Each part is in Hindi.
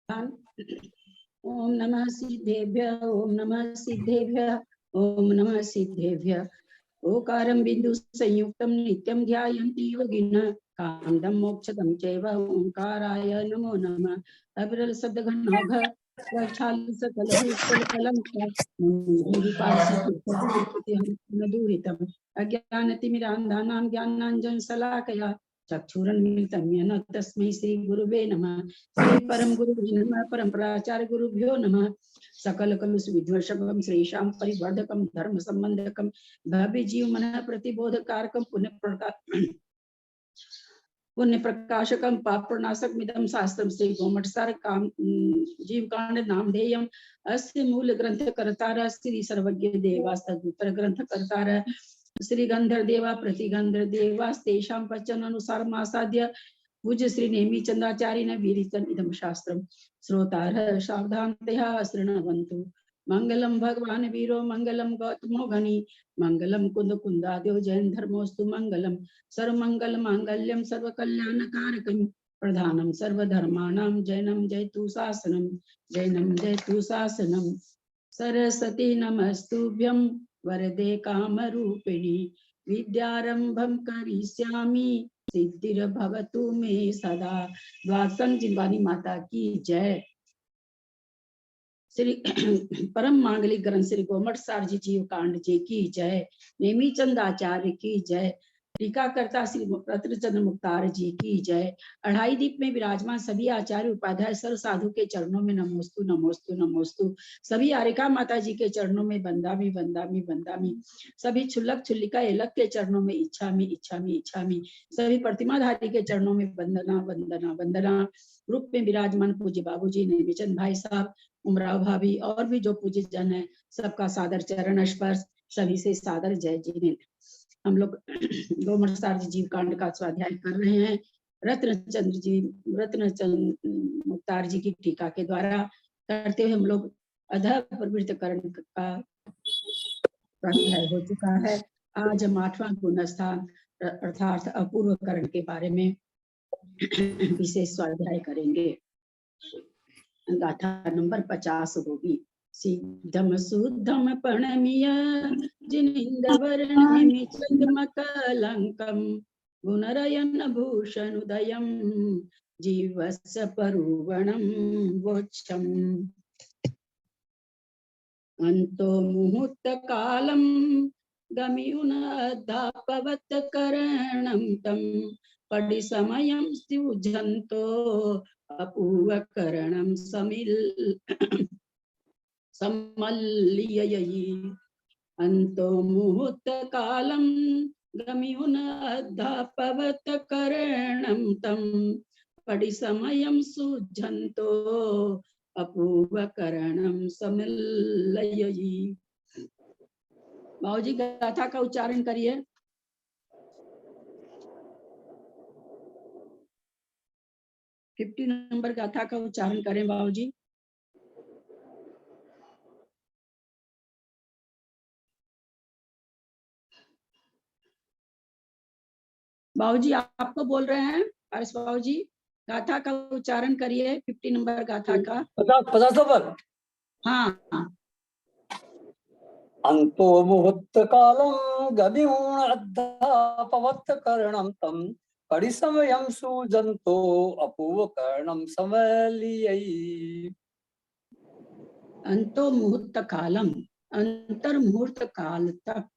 ओम नमः सिद्धेभ्यः ओम नमः सिद्धेभ्यः ओम नमः सिद्धेभ्यः। ओकारं बिंदु संयुक्तं नित्यं ध्यायन्ति योगिनः कामदं मोक्षदं चैव ओंकाराय नमो नमः। अविरल शब्द घनौघ छाल सकल भूतल कलंक दूरितम् अज्ञानतिमिरान्धानां ज्ञानाञ्जन शलाकया चक्षुरुन्मीलितं येन तस्मै श्री गुरुवे नमः। श्री परम गुरुभ्यो नमः। परम प्राचार्य गुरुभ्यो नमः। सकल कलुष विध्वंसकं श्रीशां परिवर्धकं धर्म संबंधकं भव्य जीव मन प्रतिबोधकारकं पुण्य प्रकाशकं पाप प्रणाशक मिदं शास्त्रं श्री गोमटसार काम जीव कांड नामधेयम् अस्य मूल ग्रंथ कर्तार श्री सर्वज्ञ देवास्तुतर ग्रंथ कर्तार श्री गंधर देवा प्रतिगंधर देवास्तेषां वचन अनुसार मासाद्य पूज्य श्री नेमी चंद्राचार्य वीरितम इदम शास्त्रम श्रोतारः सावधानतया शृण्वन्तु। मंगलम भगवान वीरो मंगलम गौतमो गणी मंगलम कुंद कुंदाद्यो जैन धर्मोस्तु मंगलम सर्वमंगल मांगल्यम सर्वकल्याणकारकं प्रधानम सर्वधर्माणां जैनम जयतु शासनम जैनम जयतु शासनम। सरस्वती नमस्तुभ्यं वरदे कामरूपिणी विद्यारंभं करिष्यामि सिद्धिर्भवतु मे सदा। द्वादशं जिनवानी माता की जय। श्री परम मांगलिक ग्रंथ श्री गोमटसार जी जीव कांड जी की जय। नेमीचंद आचार्य की जय। टीकाकर्ता श्री रत्नचंद्र मुक्तार जी की जय। अढ़ाई दीप में विराजमान सभी आचार्य उपाध्याय सर्व साधु के चरणों में नमोस्तु नमोस्तु नमोस्तु। सभी आरिका माता जी के चरणों में बंदामी बंदामी बंदामी। सभी छुल्लक छुल्लिका एलक के चरणों में इच्छामी इच्छामी इच्छामी। सभी प्रतिमाधारी के चरणों में वंदना वंदना वंदना। रूप में विराजमान पूज्य बाबूजी नेमीचंद भाई साहब उमराव भाभी और भी जो पूज्य जन है सबका सादर चरण स्पर्श। सभी से सादर जय जी। हम लोग गोमटसार जी जीव कांड का स्वाध्याय कर रहे हैं। रत्नचंद्र मुक्तार जी की टीका के द्वारा करते हुए हम लोग अधः प्रवृत्त करण का स्वाध्याय हो चुका है। आज हम 8वां गुणस्थान अर्थात अपूर्व करण के बारे में विशेष स्वाध्याय करेंगे। गाथा नंबर 50 होगी। सिद्धम शुद्धम प्रणमीय जिनिंदवर्णिमि चंद्रमकलंकं गुणरयन भूषणुदयं जीवस्य परुवणं वोच्छम्। अंतो मुहूर्त कालं गमियुनदापवत् करणं तं पडिसमयं स्युझन्तो अपूर्वकरणं सम्मल्ययि। अंतो मुहूर्त कालं गमियुनदापवत् करणं तं पडिसमयं सुझन्तो अपूर्वकरणं सम्मल्ययि। बाबूजी गाथा का उच्चारण करिए। नंबर गाथा का उच्चारण करें बाबूजी। बाबूजी आपको बोल रहे हैं हर्ष बाबूजी। गाथा का उच्चारण करिए 50 नंबर गाथा का। 50 नंबर। हाँ। अंतो मुहूर्त कालं गमियुनदापवत् करणं तं पडिसमयं सुजन्तो अपूर्वकरणं सम्मल्ययि। अंतो मुहूर्त कालम अंतर मुहूर्त काल तक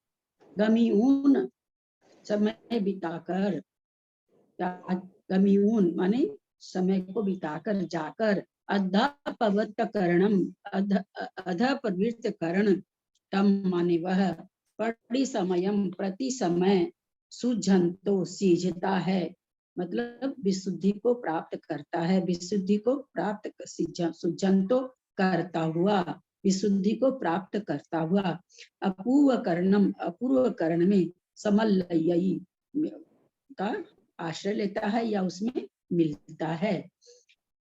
गमियून समय बिताकर, गमियून माने समय को बिताकर जाकर अधापवत् करणम अध प्रवृत्त करण तम माने वह पड़ी समयम प्रति समय सुझंतो सीझता है मतलब विशुद्धि को प्राप्त करता है। विशुद्धि को प्राप्त सुझंतो करता हुआ विशुद्धि को प्राप्त करता हुआ अपूर्व कर्ण में समलयी का आश्रय लेता है या उसमें मिलता है।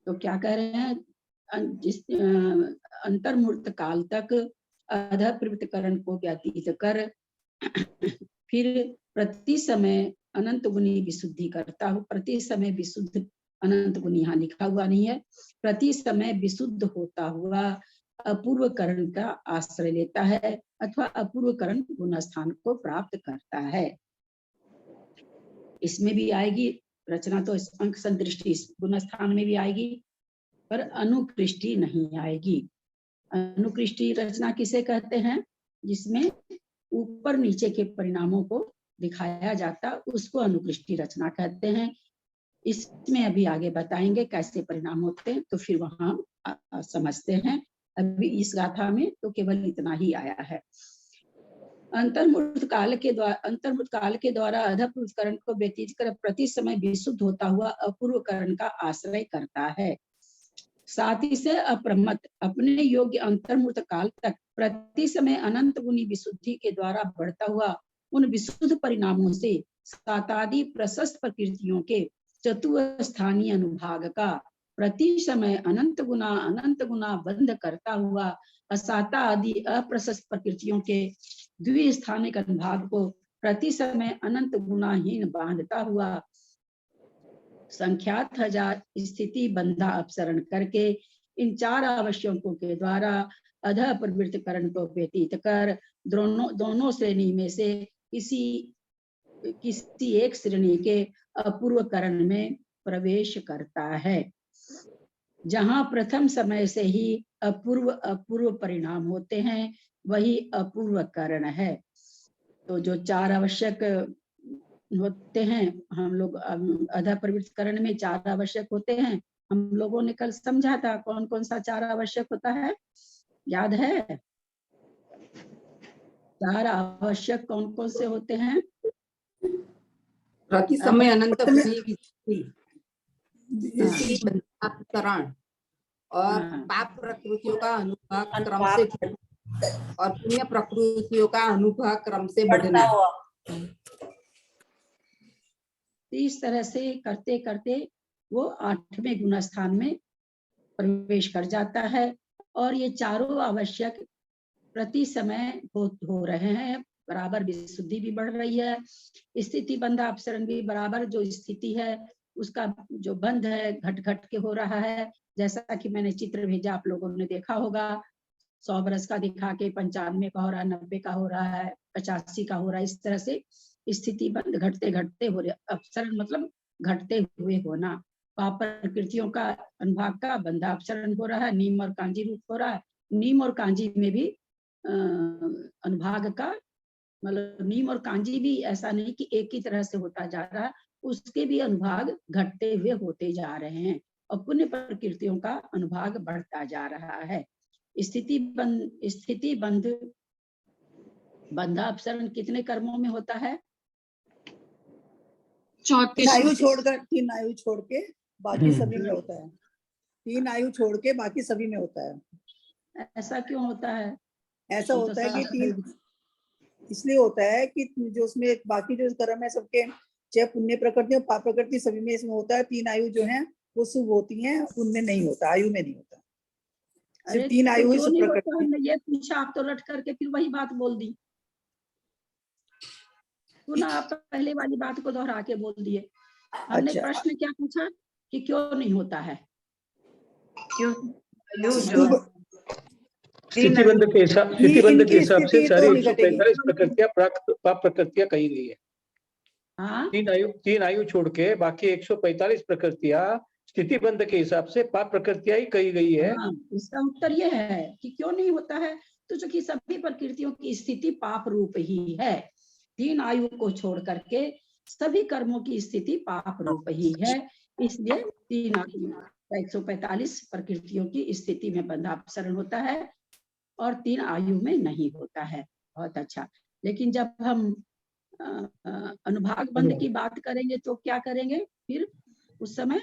तो क्या कह रहे हैं, जिस अंतर्मुहूर्त काल तक अध प्रवृत्तिकरण को व्यतीत कर फिर प्रति समय अनंत गुणी विशुद्धि करता हूँ, प्रति समय विशुद्ध अनंत गुण यहाँ लिखा हुआ नहीं है। प्रति समय विशुद्ध होता हुआ अपूर्व करण का आश्रय लेता है अथवा अपूर्व करण गुण स्थान को प्राप्त करता है। इसमें भी आएगी रचना, तो अंक संदृष्टि गुण स्थान में भी आएगी, पर अनुकृष्टि नहीं आएगी। अनुकृष्टि रचना किसे कहते हैं? जिसमें ऊपर नीचे के परिणामों को दिखाया जाता, उसको अनुकृष्टि रचना कहते हैं। इसमें अभी आगे बताएंगे कैसे परिणाम होते हैं, तो फिर वहां समझते हैं। अभी इस गाथा में तो केवल इतना ही आया है। अंतर्मुक्त काल के द्वारा अधपूर्व करण को व्यतीत कर प्रति समय विशुद्ध होता हुआ अपूर्व करण का आश्रय करता है। साथ ही से अप्रमत्त अपने योग्य अंतर्मुक्त काल तक प्रति समय अनंत गुणी विशुद्धि के द्वारा बढ़ता हुआ उन विशुद्ध परिणामों से सातादि प्रशस्त प्रकृतियों के चतुस्थानीय अनुभाग का प्रति समय अनंत गुना बंध करता हुआ असाता आदि अप्रशस्त प्रकृतियों के द्विस्थानिक अनुभाग को प्रति समय अनंत गुणाहीन बांधता हुआ संख्यात हजार स्थिति बंधा अपसरण करके इन चार आवश्यकों के द्वारा अध प्रवृत्त करण को व्यतीत कर दोनों श्रेणी में से किसी एक श्रेणी के अपूर्व करण में प्रवेश करता है। जहां प्रथम समय से ही अपूर्व परिणाम होते हैं वही अपूर्व करण है। तो जो चार आवश्यक होते हैं, हम लोग अध प्रवृत्त करण में चार आवश्यक होते हैं। हम लोगों ने कल समझा था कौन कौन सा चार आवश्यक होता है, याद है? चार आवश्यक कौन कौन से होते हैं? प्रति समय अनंत करण और पाप प्रकृतियों का अनुभाग क्रम से और पुण्य प्रकृतियों का अनुभाग क्रम से बढ़ना। इस तरह से करते करते वो 8वें गुण स्थान में प्रवेश कर जाता है और ये चारों आवश्यक प्रति समय हो रहे हैं। बराबर विशुद्धि भी बढ़ रही है, स्थिति बंध अपसरण भी बराबर जो स्थिति है उसका जो बंध है घट घट के हो रहा है। जैसा कि मैंने चित्र भेजा, आप लोगों ने देखा होगा, 100 बरस का दिखा के 95 का हो रहा है, 90 का हो रहा है, 85 का हो रहा है। इस तरह से स्थिति बंध घटते घटते हो रहा, अपसरण मतलब घटते हुए होना। पाप प्रकृतियों का अनुभाग का बंधा अपसरण हो रहा है, नीम और कांजी रूप हो रहा है। नीम और कांजी में भी अनुभाग का मतलब नीम और कांजी भी ऐसा नहीं कि एक ही तरह से होता जा रहा है, उसके भी अनुभाग घटते हुए होते जा रहे हैं और पुण्य प्रकृतियों का अनुभाग बढ़ता जा रहा है। स्थिति बंध बंधा अपसरण कितने कर्मों में होता है? 34 आयु छोड़कर 3 आयु छोड़ के बाकी सभी में होता है। 3 आयु छोड़ के बाकी सभी में होता है। ऐसा क्यों होता है? ऐसा होता है कि 3 इसलिए होता है कि जो उसमें बाकी जो कर्म है सबके, चाहे पुण्य प्रकृति और पाप प्रकृति सभी में इसमें होता है। 3 आयु जो है वो शुभ होती हैं, उनमें नहीं होता, आयु में नहीं होता। सिर्फ 3 आयु ही शुभ प्रकृति। हमने ये पूछा, आप तो रट करके फिर वही बात बोल दी। पुनः आप पहले वाली बात को दोहरा के बोल दिए। हमने प्रश्न क्या पूछा कि क्यों नहीं होता है? क्यों? स्थितिबंध के हिसाब से सारी 145 प्रकृतियां पाप प्रकृतियां कही गई है। हाँ? 3 आयु छोड़ के बाकी 145 प्रकृतियां स्थितिबंध के हिसाब से पाप प्रकृतियां ही कही गई है। हाँ, इसका उत्तर यह है कि क्यों नहीं होता है, तो चूंकि सभी प्रकृतियों की स्थिति पाप रूप ही है। 3 आयु को छोड़ करके सभी कर्मों की स्थिति पाप रूप ही है, इसलिए 3 आयु 145 प्रकृतियों की स्थिति में बंधा अपसरण होता है और 3 आयु में नहीं होता है। बहुत अच्छा। लेकिन जब हम अनुभाग बंध की बात करेंगे तो क्या करेंगे फिर? उस समय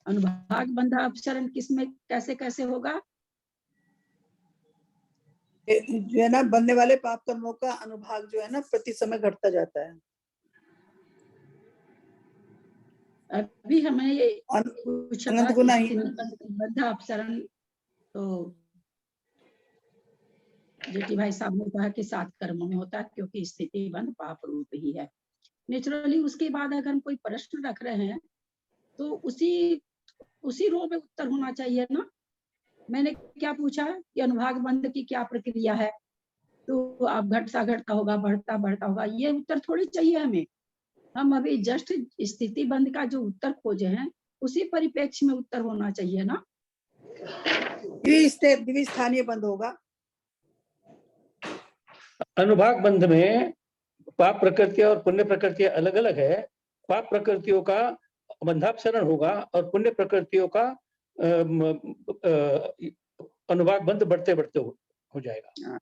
अनुभाग बंधा अपसरण किसमें कैसे कैसे होगा? जो है ना, बनने वाले पाप कर्मों का अनुभाग जो है ना प्रति समय घटता जाता है। अभी हमें ये अनंत गुना ही बंधा अपसरण तो जेठी भाई साहब ने कहा कि 7 कर्मों में होता है, क्योंकि स्थिति बंध पाप रूप ही है। नेचुरली उसके बाद अगर हम कोई प्रश्न रख रहे हैं तो उसी रो में उत्तर होना चाहिए ना। मैंने क्या पूछा कि अनुभाग बंध की क्या प्रक्रिया है, तो आप घटता होगा, बढ़ता होगा, ये उत्तर थोड़ी चाहिए हमें। हम अभी जस्ट स्थिति बंध का जो उत्तर खोजे हैं उसी परिप्रेक्ष्य में उत्तर होना चाहिए ना। द्विस्थानीय बंध होगा। अनुभाग बंध में पाप प्रकृतियां और पुण्य प्रकृतियां अलग अलग है। पाप प्रकृतियों का बंधापसरण होगा और पुण्य प्रकृतियों का अनुभाग बंध बढ़ते हो जाएगा।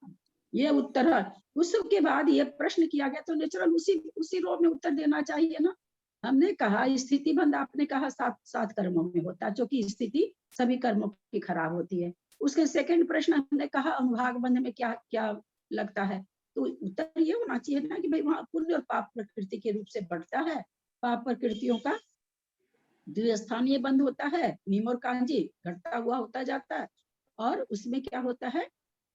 ये उत्तर है। उसके बाद ये प्रश्न किया गया तो नेचुरल उसी रो में उत्तर देना चाहिए ना। हमने कहा स्थिति बंध, आपने कहा 7 कर्मों में होता है, जो कि स्थिति सभी कर्मों की खराब होती है। उसके सेकंड प्रश्न हमने कहा अनुभाग बंध में क्या क्या लगता है, तो उत्तर ये होना चाहिए ना कि भाई वहां पुण्य और पाप प्रकृति के रूप से बढ़ता है। पाप प्रकृतियों का द्विस्थानीय बंध होता है, नीम और कांजी घटता हुआ होता जाता है, और उसमें क्या होता है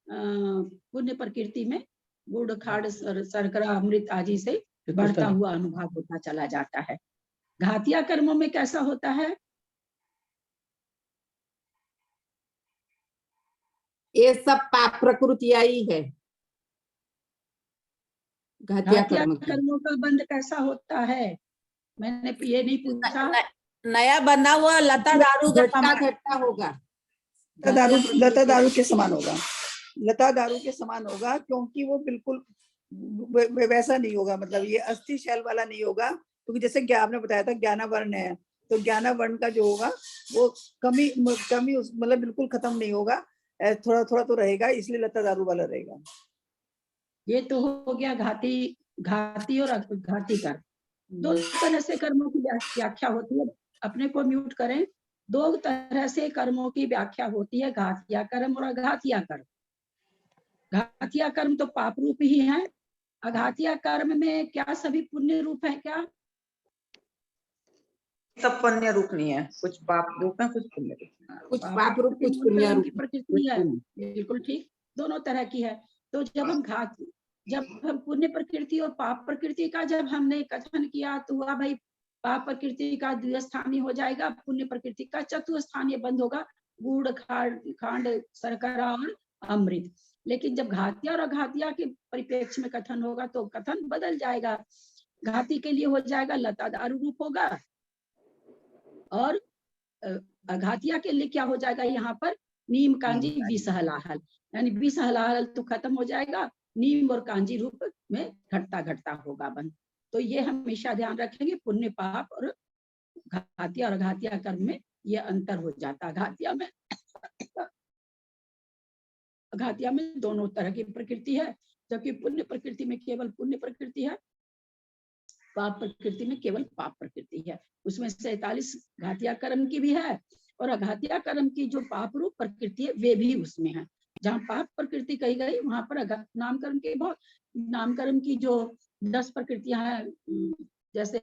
पुण्य प्रकृति में गुड़ खाड़ शर्करा अमृत आदि से बढ़ता हुआ अनुभव होता चला जाता है। घातिया कर्मों में कैसा होता है? ये सब पाप प्रकृतियां ही है। घातिया कर्मों का बंध कैसा होता है? मैंने ये नहीं पूछा। नया बना हुआ लता दारू के समान घटता होगा। लता दारू के समान होगा। लता दारू के समान होगा, क्योंकि वो बिल्कुल वैसा नहीं होगा, मतलब ये अस्थि शैल वाला नहीं होगा। क्योंकि जैसे आपने बताया था ज्ञानावर्ण है, तो ज्ञानावर्ण का जो होगा वो कमी मतलब बिल्कुल खत्म नहीं होगा, थोड़ा थोड़ा तो रहेगा, इसलिए लता दारू वाला रहेगा। ये तो हो गया घाती और घाती कर्म। दो तरह से कर्मों की व्याख्या होती है। अपने को म्यूट करें। 2 तरह से कर्मों की व्याख्या होती है, घातिया कर्म और अघातिया कर्म। घातिया कर्म तो पाप रूप ही है। अघातिया कर्म में क्या सभी पुण्य रूप है क्या? सब पुण्य रूप नहीं है, कुछ पाप रूप है, कुछ पुण्य रूप, कुछ पाप रूप कुछ पुण्य रूप की प्रकृति है। बिल्कुल ठीक, दोनों तरह की है। तो जब हम पुण्य प्रकृति और पाप प्रकृति का जब हमने कथन किया तो हुआ भाई पाप प्रकृति का द्विस्थानीय हो जाएगा, पुण्य प्रकृति का चतुस्थानीय बंद होगा, गुड़ खांड शर्करा और अमृत। लेकिन जब घातिया और अघातिया के परिप्रेक्ष्य में कथन होगा तो कथन बदल जाएगा। घाती के लिए हो जाएगा लता दारू रूप होगा, और अघातिया के लिए क्या हो जाएगा यहाँ पर नीम कांजी विष हलाहल, यानी विष हलाहल तो खत्म हो जाएगा, नीम और कांजी रूप में घटता होगा बंद। तो ये हमेशा ध्यान रखेंगे, पुण्य पाप और घातिया और अघातिया कर्म में ये अंतर हो जाता है। घातिया में दोनों तरह की प्रकृति है, जबकि पुण्य प्रकृति में केवल पुण्य प्रकृति है, पाप प्रकृति में केवल पाप प्रकृति है। उसमें 47 घातिया कर्म की भी है, और अघातिया कर्म की जो पाप रूप प्रकृति है वे भी उसमें है। जहाँ पाप प्रकृति कही गई वहां पर नामकर्म की जो 10 प्रकृतियां हैं, जैसे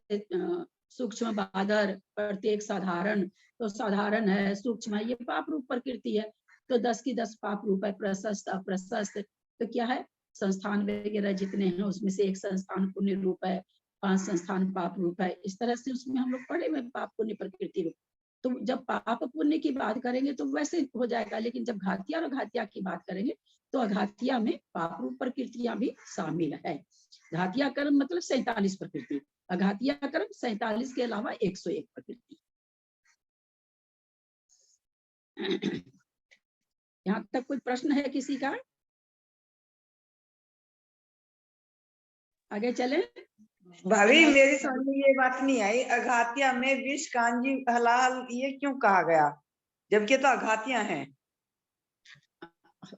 सूक्ष्म बादर प्रत्येक साधारण, तो साधारण है सूक्ष्म है, ये पाप रूप प्रकृति है। तो 10 की 10 पाप रूप है, प्रशस्त अप्रशस्त। तो क्या है संस्थान वगैरह जितने हैं उसमें से एक संस्थान पुण्य रूप है, 5 संस्थान पाप रूप है। इस तरह से उसमें हम लोग पढ़े हुए पाप पुण्य प्रकृति रूप। तो जब पाप पुण्य की बात करेंगे तो वैसे हो जाएगा, लेकिन जब घातिया और अघातिया की बात करेंगे तो अघातिया में पाप रूप प्रकृतियां भी शामिल है। घातिया कर्म मतलब 47 प्रकृति, अघातिया कर्म 47 के अलावा 101 प्रकृति। यहाँ तक कोई प्रश्न है किसी का? आगे चले। भाभी मेरी समझ में ये बात नहीं आई, अघातिया में विष कांजी हलाल ये क्यों कहा गया, जबकि तो अघातिया हैं।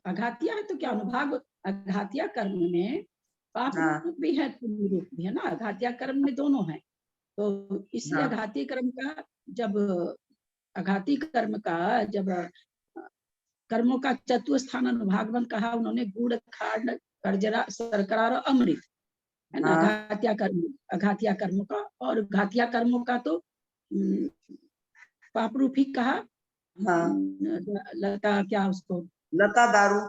अघातिया है तो क्या अनुभाग, अघातिया कर्म में पाप रूप भी है पुण्य रूप भी है ना, अघातिया कर्म में दोनों है। तो इसलिए अघाती कर्म का जब अघाती कर्म का जब कर्मों का चतुस्थान अनुभागवन कहा उन्होंने, गुड़ खांड कर्जरा शर्करा और अमृत है ना, अघातिया कर्मों का। और घातिया कर्मों का तो पाप रूप ही कहा। लता क्या उसको लता दारू,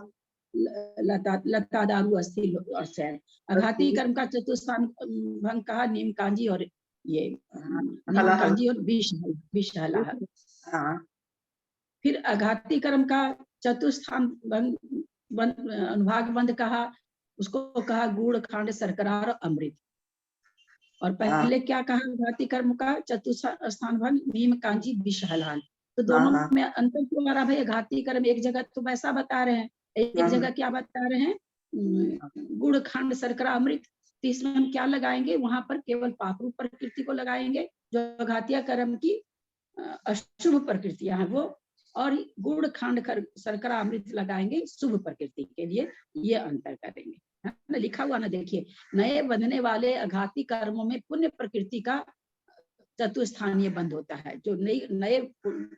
लता दारू अस्थि और शैल। अघाती कर्म का चतुस्थान भंग कहा, नीम कांजी और ये नीम हलाहल। कांजी और विष हलाहल। हाँ फिर अघाती कर्म का चतुस्थान अनुभाग बंद कहा, उसको कहा गुड़ खांड शर्करा और अमृत। और पहले क्या कहा अघाती कर्म का चतुस्थान भंग नीम कांजी विष हलाहल। तो दोनों हाँ। में अंतर क्यों आ रहा भाई? अघाती कर्म एक जगह तो वैसा बता रहे हैं, एक हाँ। जगह क्या बता रहे हैं? गुड़ खांड शर्करा अमृत। तो इसमें हम क्या लगाएंगे? वहां पर केवल पाप रूप प्रकृति को लगाएंगे, जो अघातीय कर्म की अशुभ प्रकृतियां हैं वो, और गुड़ खांड शर्करा अमृत लगाएंगे शुभ प्रकृति के लिए। ये अंतर करेंगे, है ना? लिखा हुआ ना, देखिए, नए बंधने वाले अघाती कर्मों में पुण्य प्रकृति का चतुस्थानीय बंध होता है। जो नए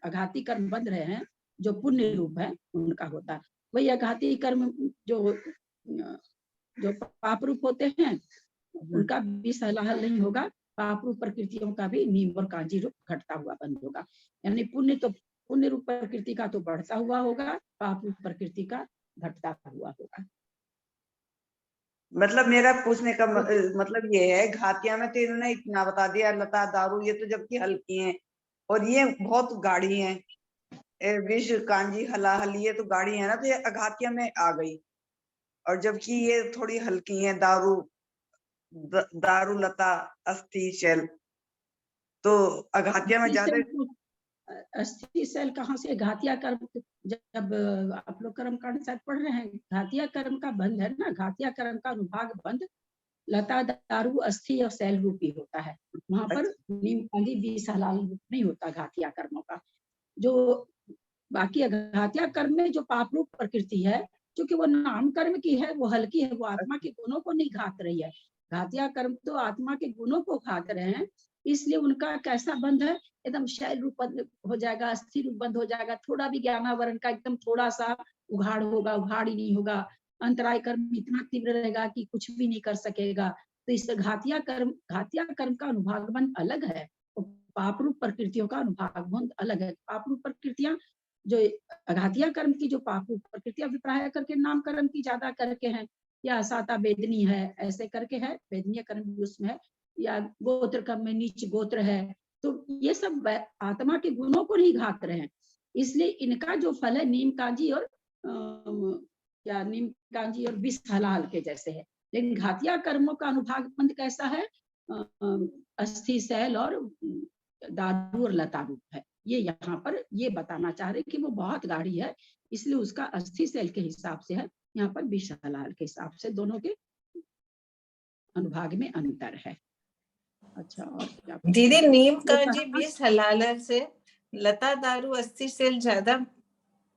अघाती कर्म बंध रहे हैं, जो पुण्य रूप है, उनका होता है। वही अघाती कर्म जो पाप रूप होते हैं, उनका विष हलाहल नहीं होगा। पाप रूप प्रकृतियों का भी नीम और कांजी रूप घटता हुआ बंद होगा। यानी पुण्य रूप प्रकृति का तो बढ़ता हुआ होगा, पाप रूप प्रकृति का घटता हुआ होगा। मतलब मेरा पूछने का मतलब ये है, घातिया में तो इन्होंने इतना बता दिया, लता दारू ये तो जबकि हल्की हैं, और ये बहुत गाढ़ी हैं। विष कांजी हलाहल ये तो गाढ़ी है ना, तो ये अघातिया में आ गई। और जबकि ये थोड़ी हल्की हैं, दारू लता अस्थि शैल, तो अघातिया में ज्यादा। अस्थि शैल कहाँ से? घातिया कर्म, जब आप लोग कर्म कांड शायद पढ़ रहे हैं, घातिया कर्म का बंध है ना, घातिया कर्म का अनुभाग बंध लता दारू अस्थि और शैल रूपी होता है। वहां पर नीम कांजी विष हलाहल रूप नहीं होता घातिया कर्मों का। जो बाकी घातिया कर्म में जो पाप रूप प्रकृति है, क्योंकि वो नाम कर्म की है, वो हल्की है, वो आत्मा के गुणों को नहीं घात रही है। घातिया कर्म तो आत्मा के गुणों को घात रहे हैं, इसलिए उनका कैसा बंध है? एकदम शैल रूप बंध हो जाएगा, अस्थिर रूप बंध हो जाएगा। थोड़ा भी ज्ञानावरण का एकदम थोड़ा सा उघाड़ होगा, उघाड़ ही नहीं होगा। अंतराय कर्म इतना तीव्र रहेगा कि कुछ भी नहीं कर सकेगा। तो इस घातिया कर्म का अनुभाग बंध अलग है, पाप रूप प्रकृतियों का अनुभाग बंध अलग है। पाप रूप प्रकृतियां जो अघातिया कर्म की जो पाप रूप प्रकृति अभिप्राय करके नाम कर्म की ज्यादा करके हैं, या साता वेदनी है ऐसे करके है, वेदनीय कर्म भी उसमें है, या गोत्र कर्म में नीच गोत्र है। तो ये सब आत्मा के गुणों को नहीं घात रहे हैं, इसलिए इनका जो फल है नीम कांजी और नीम कांजी और विष हलाहल के जैसे है। लेकिन घातिया कर्मों का अनुभाग बंध कैसा है? अस्थि शैल और दारू और लता रूप है। ये यहाँ पर ये बताना चाह रहे कि वो बहुत गाढ़ी है, इसलिए उसका अस्थि शैल के हिसाब से है, यहाँ पर विष हलाहल के हिसाब से दोनों के अनुभाग में अंतर है। अच्छा, और क्या दीदी? नीम कांजी विष हलाहल से लता दारू अस्थि शैल ज्यादा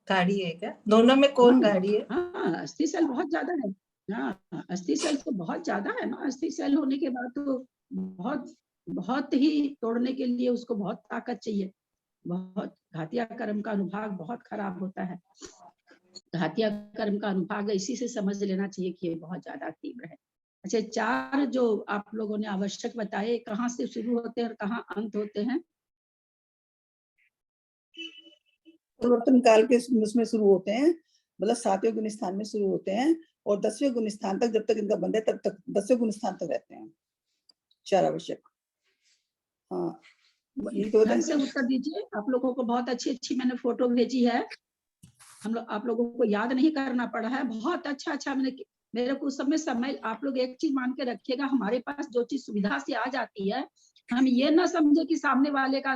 गाढ़ी है क्या? दोनों में कौन गाढ़ी है? हाँ, अस्थि शैल बहुत ज्यादा है। हाँ, अस्थि शैल तो बहुत ज्यादा है ना। अस्थि शैल होने के बाद तो बहुत ही तोड़ने के लिए उसको बहुत ताकत चाहिए। बहुत घातिया कर्म का अनुभाग बहुत खराब होता है। घातिया कर्म का अनुभाग इसी से समझ लेना चाहिए कि ये बहुत ज्यादा तीव्र है। अच्छा, 4 जो आप लोगों ने आवश्यक बताए, कहाँ से शुरू होते हैं और कहाँ अंत होते हैं? परिवर्तन काल के उसमें शुरू होते हैं, मतलब 7वें गुण स्थान में शुरू होते हैं, और 10वें गुण स्थान तक, जब तक इनका बंध है तब तक 10वें गुण स्थान तक रहते हैं 4 आवश्यक। हाँ, ये तो ढंग से उत्तर दीजिए। आप लोगों को बहुत अच्छी मैंने फोटो भेजी है, आप लोगों को याद नहीं करना पड़ा है। बहुत अच्छा मेरे को उस समय आप लोग एक चीज मान के रखिएगा, हमारे पास जो चीज सुविधा से आ जाती है, हम ये ना समझे कि सामने वाले का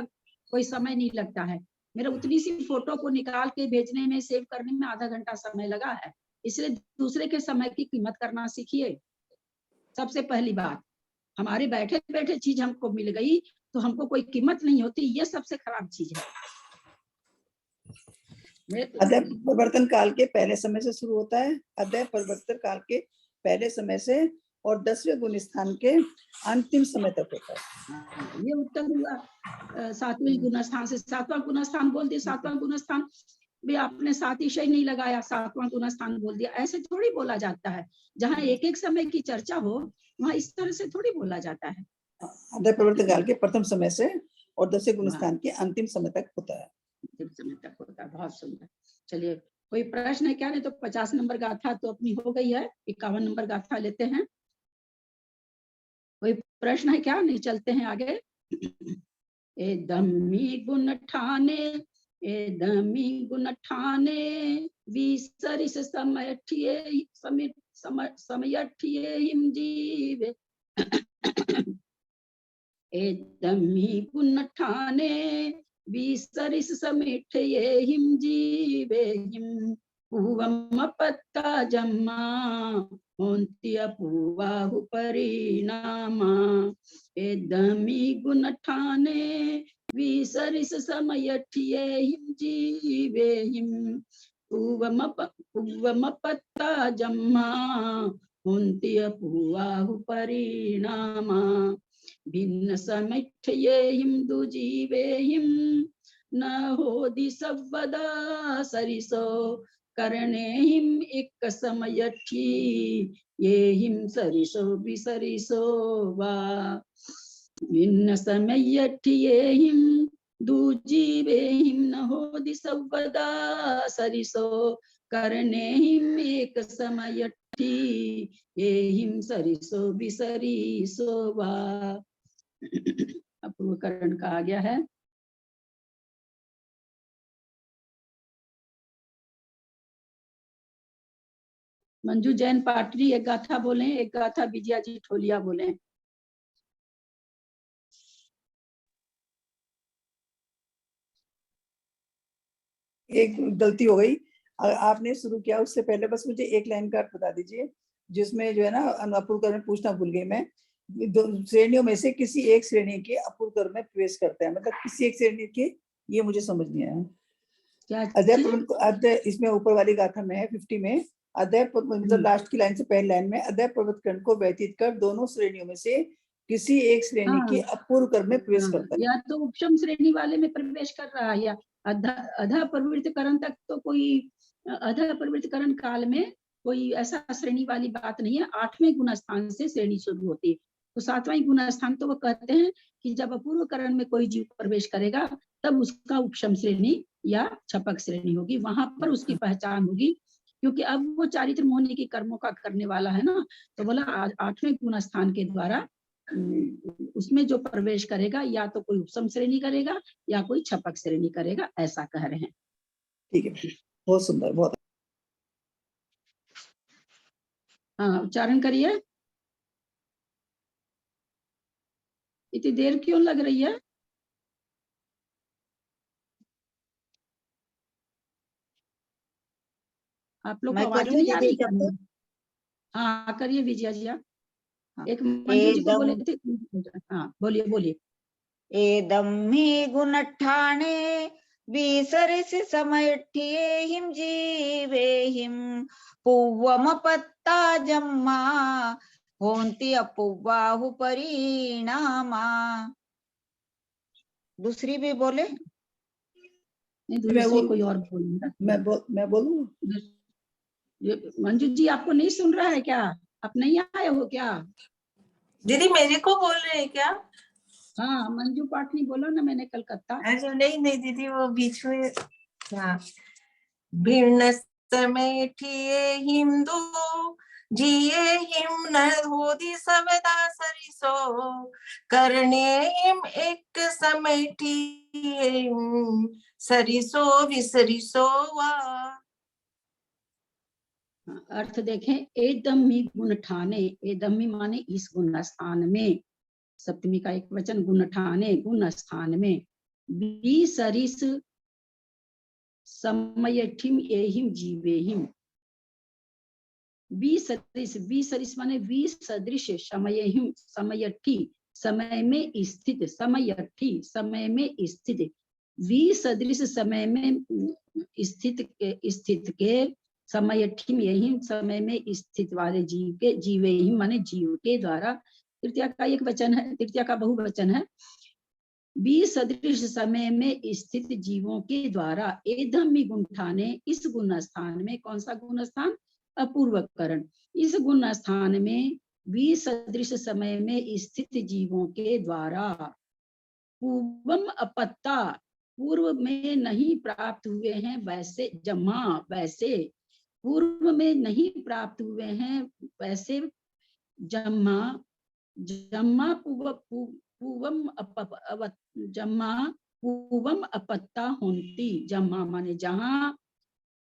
कोई समय नहीं लगता है। मेरा उतनी सी फोटो को निकाल के भेजने में, सेव करने में आधा घंटा समय लगा है, इसलिए दूसरे के समय की कीमत करना सीखिए। सबसे पहली बात, हमारे बैठे बैठे चीज हमको मिल गई तो हमको कोई कीमत नहीं होती, ये सबसे खराब चीज है। अध्याय परिवर्तन काल के पहले समय से शुरू होता है, अध्याय परिवर्तन काल के पहले समय से, और 10वें गुण स्थान के अंतिम समय तक होता है। ये उत्तर हुआ 7वें गुण स्थान से। 7वां गुण स्थान बोल दिया, 7वां गुण स्थान भी आपने साथ ही नहीं लगाया, 7वां गुण स्थान बोल दिया। ऐसे थोड़ी बोला जाता है, जहाँ एक समय की चर्चा हो वहाँ इस तरह से थोड़ी बोला जाता है। अध्याय परिवर्तन काल के प्रथम समय से और 10वें गुण स्थान के अंतिम समय तक होता है। अंतिम समय तक होता है। बहुत सुंदर। चलिए, कोई प्रश्न है क्या? नहीं तो 50 नंबर गाथा तो अपनी हो गई है, 51 नंबर गाथा लेते हैं। कोई प्रश्न है क्या? नहीं चलते हैं आगे। ए दम्मी गुण ठाने, ए दम्मी गुण ठाने, विसरिस समयठिए समयठिए हिम जीवे। ए दम्मी गुण ठाने, विसरिस समेठिए हिम जीवे हिम। पूवम पत्ता जम्मा, होन्त्य पूवाहु परिणामा। ए दमी गुण ठाने, विसरिस समयठिए हिम जीवे हिम। पूवम पत्ता जम्मा, होन्त्य पूवाहु परिणामा। भिन्न समिठये हिम दुजीवे हिम, न होदि सवदा सरिसो। करणे हिम एक समयठी, ये हिम सरिसो बिसरिसो वा। भिन्न समयठी ये हिम दुजीवे हिम, न होदि सवदा सरिसो। करणे हिम एक समयठी, ये हिम सरिसो बिसरिसो वा। अपूर्व करण का आ गया है। मंजू जैन पाटरी एक गाथा बोले, एक गाथा विजया जी ठोलिया बोले। एक गलती हो गई, आपने शुरू किया उससे पहले बस मुझे एक लाइन का अर्थ बता दीजिए, जिसमें जो है ना अपूर्व कर्म पूछना भूल गई मैं। श्रेणियों में से किसी एक श्रेणी के अपूर्व कर्म में प्रवेश करता है, मतलब किसी एक श्रेणी के, ये मुझे समझ नहीं आया। क्या अध्याय इसमें ऊपर वाली गाथा में है 50 में, अध्याय मतलब लास्ट की लाइन से पहली लाइन में, अध्याय पर्वत खंड को व्यतीत कर दोनों श्रेणियों में से किसी एक श्रेणी के अपूर्व कर्म में प्रवेश करता है। या तो उपशम श्रेणी वाले में प्रवेश कर रहा है, या अधा प्रवृत्तिकरण तक तो कोई, अधा प्रवृत्तिकरण काल में कोई ऐसा श्रेणी वाली बात नहीं है। 8वें गुण स्थान से श्रेणी शुरू होती है। तो 7वां गुण स्थान तो वो कहते हैं कि जब अपूर्व करण में कोई जीव प्रवेश करेगा तब उसका उपशम श्रेणी या छपक श्रेणी होगी, वहां पर उसकी पहचान होगी। क्योंकि अब वो चारित्र मोहनी की कर्मों का करने वाला है ना, तो बोला 8वें गुण स्थान के द्वारा उसमें जो प्रवेश करेगा या तो कोई उपशम श्रेणी करेगा या कोई छपक श्रेणी करेगा, ऐसा कह रहे हैं। ठीक है, बहुत सुंदर, बहुत। हाँ, उच्चारण करिए। इतनी देर क्यों लग रही है? आप लोग को आवाज नहीं आ रही क्या? हाँ करिए विजया जी आप। एक मंजू जी को बोले थे। हाँ बोलिए बोलिए। एदम्हि गुणठाणे, विसरिस समयठिये हिम जीवे हिम। पूवम पत्ता जम्मा, होन्ति अपुवाहु परिणामा। दूसरी भी बोले। नहीं दूसरी कोई और बोलूंगा। मैं बोलूँ? मंजू जी आपको नहीं सुन रहा है क्या? आप नहीं आए हो क्या? दीदी मेरे को बोल रहे हैं क्या? हाँ मंजू पाटनी बोला ना मैंने कलकत्ता। अच्छा नहीं नहीं दीदी वो बीच में। हाँ, भिन्न समेठिये हिंदू, जिये हिम न होदी सवदा सरिसो। करने हिम एक समेठिये हिम, सरिसो विसरिसो वा। अर्थ देखें, एकदमी गुण ठाने, एकदमी माने इस गुण स्थान में, सप्तमी का एक वचन गुण ठाने, गुण स्थान में। बी सरिस समयठिम एहिम जीवेहिम। बी सरिस माने बी सदृश समयहिम, समयठी समय में स्थित, समयठी समय में स्थित। बी सदृश समय में स्थित के समयठिम यही समय में स्थित वाले जीव के, जीवे ही माने जीव के द्वारा। तृतीया का एक वचन है, तृतीया का बहुवचन है। बी सदृश समय में स्थित जीवों के द्वारा एधम्मी गुण ठाने, इस गुण स्थान में, कौन सा गुण स्थान? अपूर्व करण। इस गुण स्थान में बी सदृश समय में स्थित जीवों के द्वारा पूर्वम अपत्ता, पूर्व में नहीं प्राप्त हुए हैं वैसे, जमा वैसे, पूर्व में नहीं प्राप्त हुए हैं वैसे, जम्मा जम्मा पूवम जम्मा पूवम अपत्ता होती। जम्मा माने जहाँ,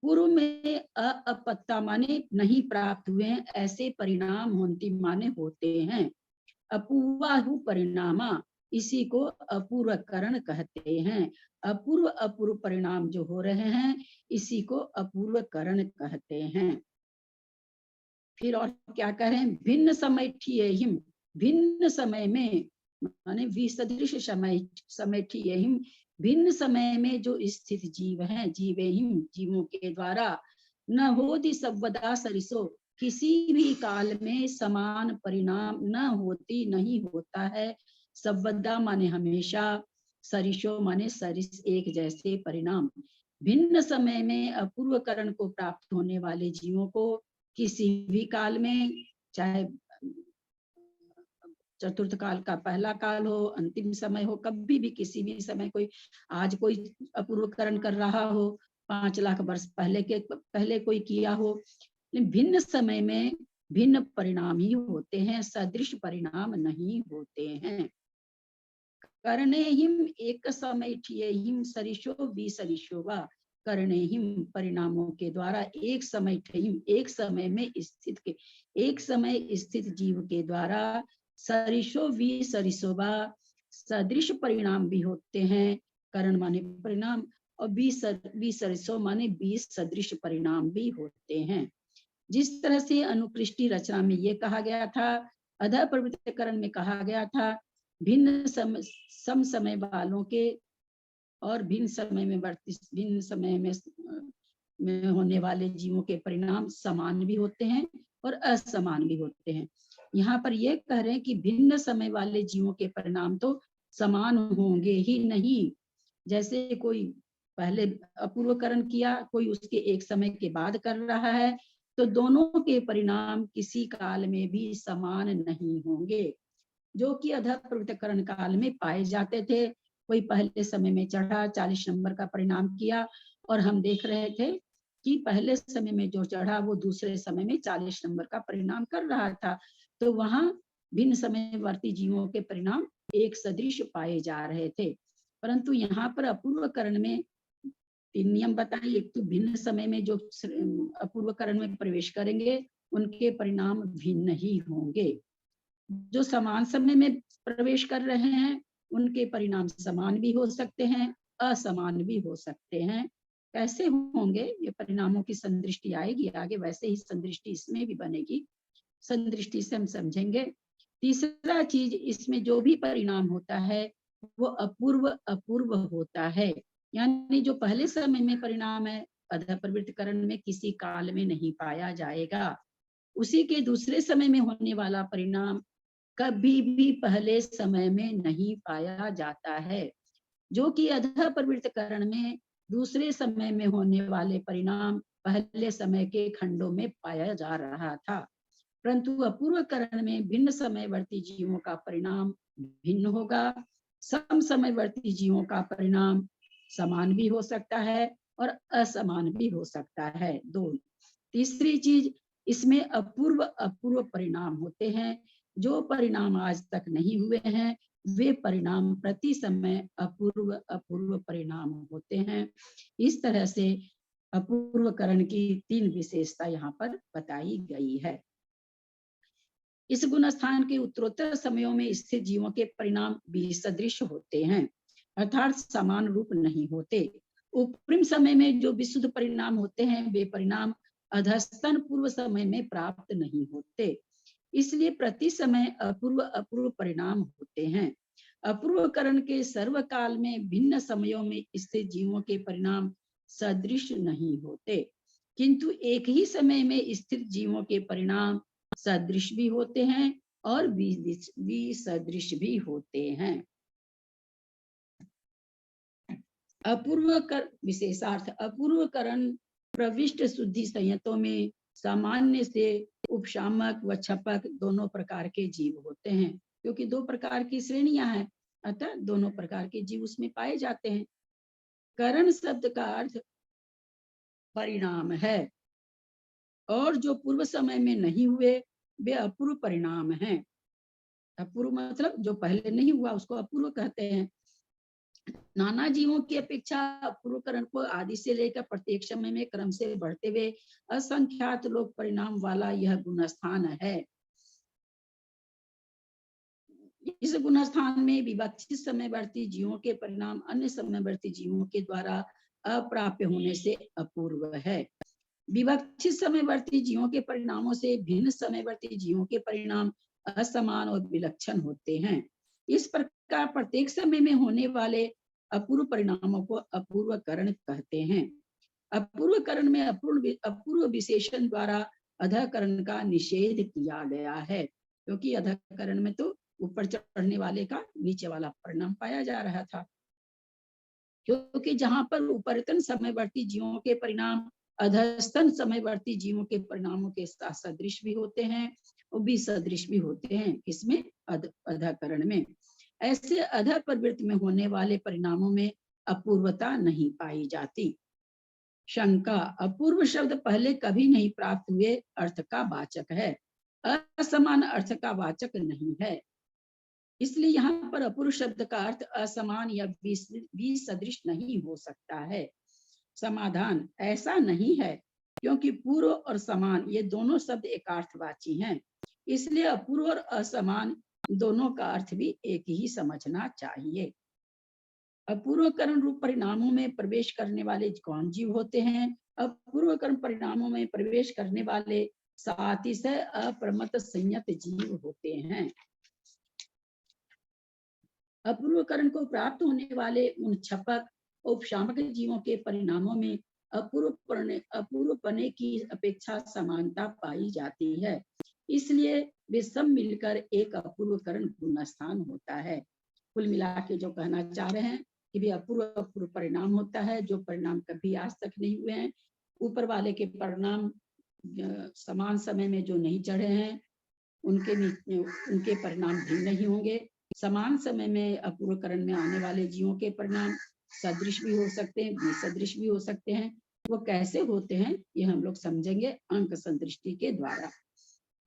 पूर्व में अपत्ता माने नहीं प्राप्त हुए हैं, ऐसे परिणाम होती माने होते हैं। अपूर्वाहु परिणामा, इसी को अपूर्वकरण कहते हैं। अपूर्व परिणाम जो हो रहे हैं, इसी को अपूर्वकरण कहते हैं। फिर और क्या कह रहे हैं, भिन्न समय ठियेहिम, भिन्न समय में माने विसदृश समय ठियेहिम, भिन्न समय में जो स्थित जीव हैं, जीवेहिम जीवों के द्वारा, न होति सर्वदा सरिसो, किसी भी काल में समान परिणाम न होती, नहीं होता है। सर्वदा माने हमेशा, सरिसो माने सरिस एक जैसे परिणाम। भिन्न समय में अपूर्वकरण को प्राप्त होने वाले जीवों को किसी भी काल में, चाहे चतुर्थ काल का पहला काल हो, अंतिम समय हो, कभी भी किसी भी समय कोई, आज कोई अपूर्वकरण कर रहा हो, 5 लाख वर्ष पहले कोई किया हो, लेकिन भिन्न समय में भिन्न परिणाम ही होते हैं, सदृश परिणाम नहीं होते हैं। कर्णेहिम एक समय ठियेहिम सरिषो विसरिषो वा, कर्णेहिम परिणामों के द्वारा एक समय ठहिम, एक समय में स्थित के, एक समय स्थित जीव के द्वारा सरिषो विसरिषो वा, सदृश परिणाम भी होते हैं। कर्ण माने परिणाम, और विसरिषो माने 20 सदृश परिणाम भी होते हैं। जिस तरह से अनुकृष्टि रचना में ये कहा गया था, अधः प्रवृत्तिकरण में कहा गया था, भिन्न सम समय वालों के और भिन्न समय में होने वाले जीवों के परिणाम समान भी होते हैं और असमान भी होते हैं। यहाँ पर ये कह रहे हैं कि भिन्न समय वाले जीवों के परिणाम तो समान होंगे ही नहीं। जैसे कोई पहले अपूर्वकरण किया, कोई उसके एक समय के बाद कर रहा है, तो दोनों के परिणाम किसी काल में भी समान नहीं होंगे। जो कि अधः प्रवृत्तिकरण काल में पाए जाते थे, कोई पहले समय में चढ़ा 40 नंबर का परिणाम किया, और हम देख रहे थे कि पहले समय में जो चढ़ा वो दूसरे समय में 40 नंबर का परिणाम कर रहा था। तो वहां भिन्न समयवर्ती जीवों के परिणाम एक सदृश पाए जा रहे थे। परंतु यहाँ पर अपूर्वकरण में 3 नियम बताए। एक तो भिन्न समय में जो अपूर्वकरण में प्रवेश करेंगे उनके परिणाम भिन्न ही होंगे। जो समान समय में प्रवेश कर रहे हैं उनके परिणाम समान भी हो सकते हैं, असमान भी हो सकते हैं। कैसे होंगे ये परिणामों की संदृष्टि आएगी आगे, वैसे ही संदृष्टि इसमें भी बनेगी, संदृष्टि से हम समझेंगे। तीसरा चीज, इसमें जो भी परिणाम होता है वो अपूर्व होता है, यानी जो पहले समय में परिणाम है अधः प्रवृत्तिकरण में किसी काल में नहीं पाया जाएगा। उसी के दूसरे समय में होने वाला परिणाम कभी भी पहले समय में नहीं पाया जाता है। जो कि अधः प्रवृत्तिकरण में दूसरे समय में होने वाले परिणाम पहले समय के खंडों में पाया जा रहा था, परंतु अपूर्वकरण में भिन्न समयवर्ती जीवों का परिणाम भिन्न होगा। सम समयवर्ती जीवों का परिणाम समान भी हो सकता है और असमान भी हो सकता है। दो, तीसरी चीज, इसमें अपूर्व परिणाम होते हैं। जो परिणाम आज तक नहीं हुए हैं वे परिणाम प्रति समय अपूर्व परिणाम होते हैं। इस तरह से अपूर्वकरण की 3 विशेषता यहाँ पर बताई गई है। इस गुण स्थान के उत्तरोत्तर समयों में स्थित जीवों के परिणाम विसदृश होते हैं, अर्थात समान रूप नहीं होते। उपरिम समय में जो विशुद्ध परिणाम होते हैं वे परिणाम अधस्तन पूर्व समय में प्राप्त नहीं होते, इसलिए प्रति समय अपूर्व परिणाम होते हैं। अपूर्वकरण के सर्वकाल में भिन्न समयों में स्थित जीवों के परिणाम सदृश नहीं होते, किंतु एक ही समय में स्थित जीवों के परिणाम सदृश भी होते हैं और विसदृश भी होते हैं। अपूर्वकरण विशेषार्थ, अपूर्वकरण प्रविष्ट शुद्धि संयतों में सामान्य से उपशामक व छपक दोनों प्रकार के जीव होते हैं, क्योंकि 2 प्रकार की श्रेणियां हैं, अतः दोनों प्रकार के जीव उसमें पाए जाते हैं। करण शब्द का अर्थ परिणाम है, और जो पूर्व समय में नहीं हुए वे अपूर्व परिणाम हैं। अपूर्व मतलब जो पहले नहीं हुआ उसको अपूर्व कहते हैं। नाना जीवों की अपेक्षा अपूर्वकरण को आदि से लेकर प्रत्येक समय में क्रम से बढ़ते हुए असंख्यात लोक परिणाम वाला यह गुणस्थान है। इस गुणस्थान में विवक्षित समयवर्ती जीवों के परिणाम अन्य समयवर्ती जीवों के द्वारा अप्राप्य होने से अपूर्व है। विवक्षित समयवर्ती जीवों के परिणामों से भिन्न समयवर्ती जीवों के परिणाम असमान और विलक्षण होते हैं। इस प्रकार प्रत्येक समय में होने वाले अपूर्व परिणामों को अपूर्वकरण कहते हैं। अपूर्वकरण में अपूर्व विशेषण द्वारा अधःकरण का निषेध किया गया है, क्योंकि अधःकरण में तो ऊपर चढ़ने वाले का नीचे वाला परिणाम पाया जा रहा था। क्योंकि जहां पर उपरतन समयवर्ती जीवों के परिणाम अधस्तन समयवर्ती जीवों के परिणामों के साथ सदृश भी होते हैं और विसदृश भी होते हैं। इसमें अधःकरण में ऐसे अधः प्रवृत्ति में होने वाले परिणामों में अपूर्वता नहीं पाई जाती। शंका, अपूर्व शब्द पहले कभी नहीं प्राप्त हुए अर्थ का वाचक है, असमान अर्थ का वाचक नहीं है। इसलिए यहाँ पर अपूर्व शब्द का अर्थ असमान या विसदृश नहीं हो सकता है। समाधान, ऐसा नहीं है, क्योंकि पूर्व और समान ये दोनों शब्द एकार्थवाची हैं। इसलिए अपूर्व और असमान दोनों का अर्थ भी एक ही समझना चाहिए। अपूर्वकरण रूप परिणामों में प्रवेश करने वाले कौन जीव होते हैं? अपूर्वकरण परिणामों में प्रवेश करने वाले सातिशय अप्रमत्त संयत जीव होते हैं। अपूर्वकरण को प्राप्त होने वाले उन छपक उपशामक जीवों के परिणामों में अपूर्वपने की अपेक्षा समानता पाई जाती है। इसलिए वे सब मिलकर एक अपूर्वकरण गुणस्थान होता है। कुल मिला के जो कहना चाह रहे हैं कि भी अपूर्व परिणाम होता है, जो परिणाम कभी आज तक नहीं हुए हैं। ऊपर वाले के परिणाम समान समय में जो नहीं चढ़े हैं उनके परिणाम भिन्न नहीं होंगे। समान समय में अपूर्वकरण में आने वाले जीवों के परिणाम सदृश भी हो सकते हैं, विसदृश भी हो सकते हैं। वो कैसे होते हैं ये हम लोग समझेंगे अंक संदृष्टि के द्वारा।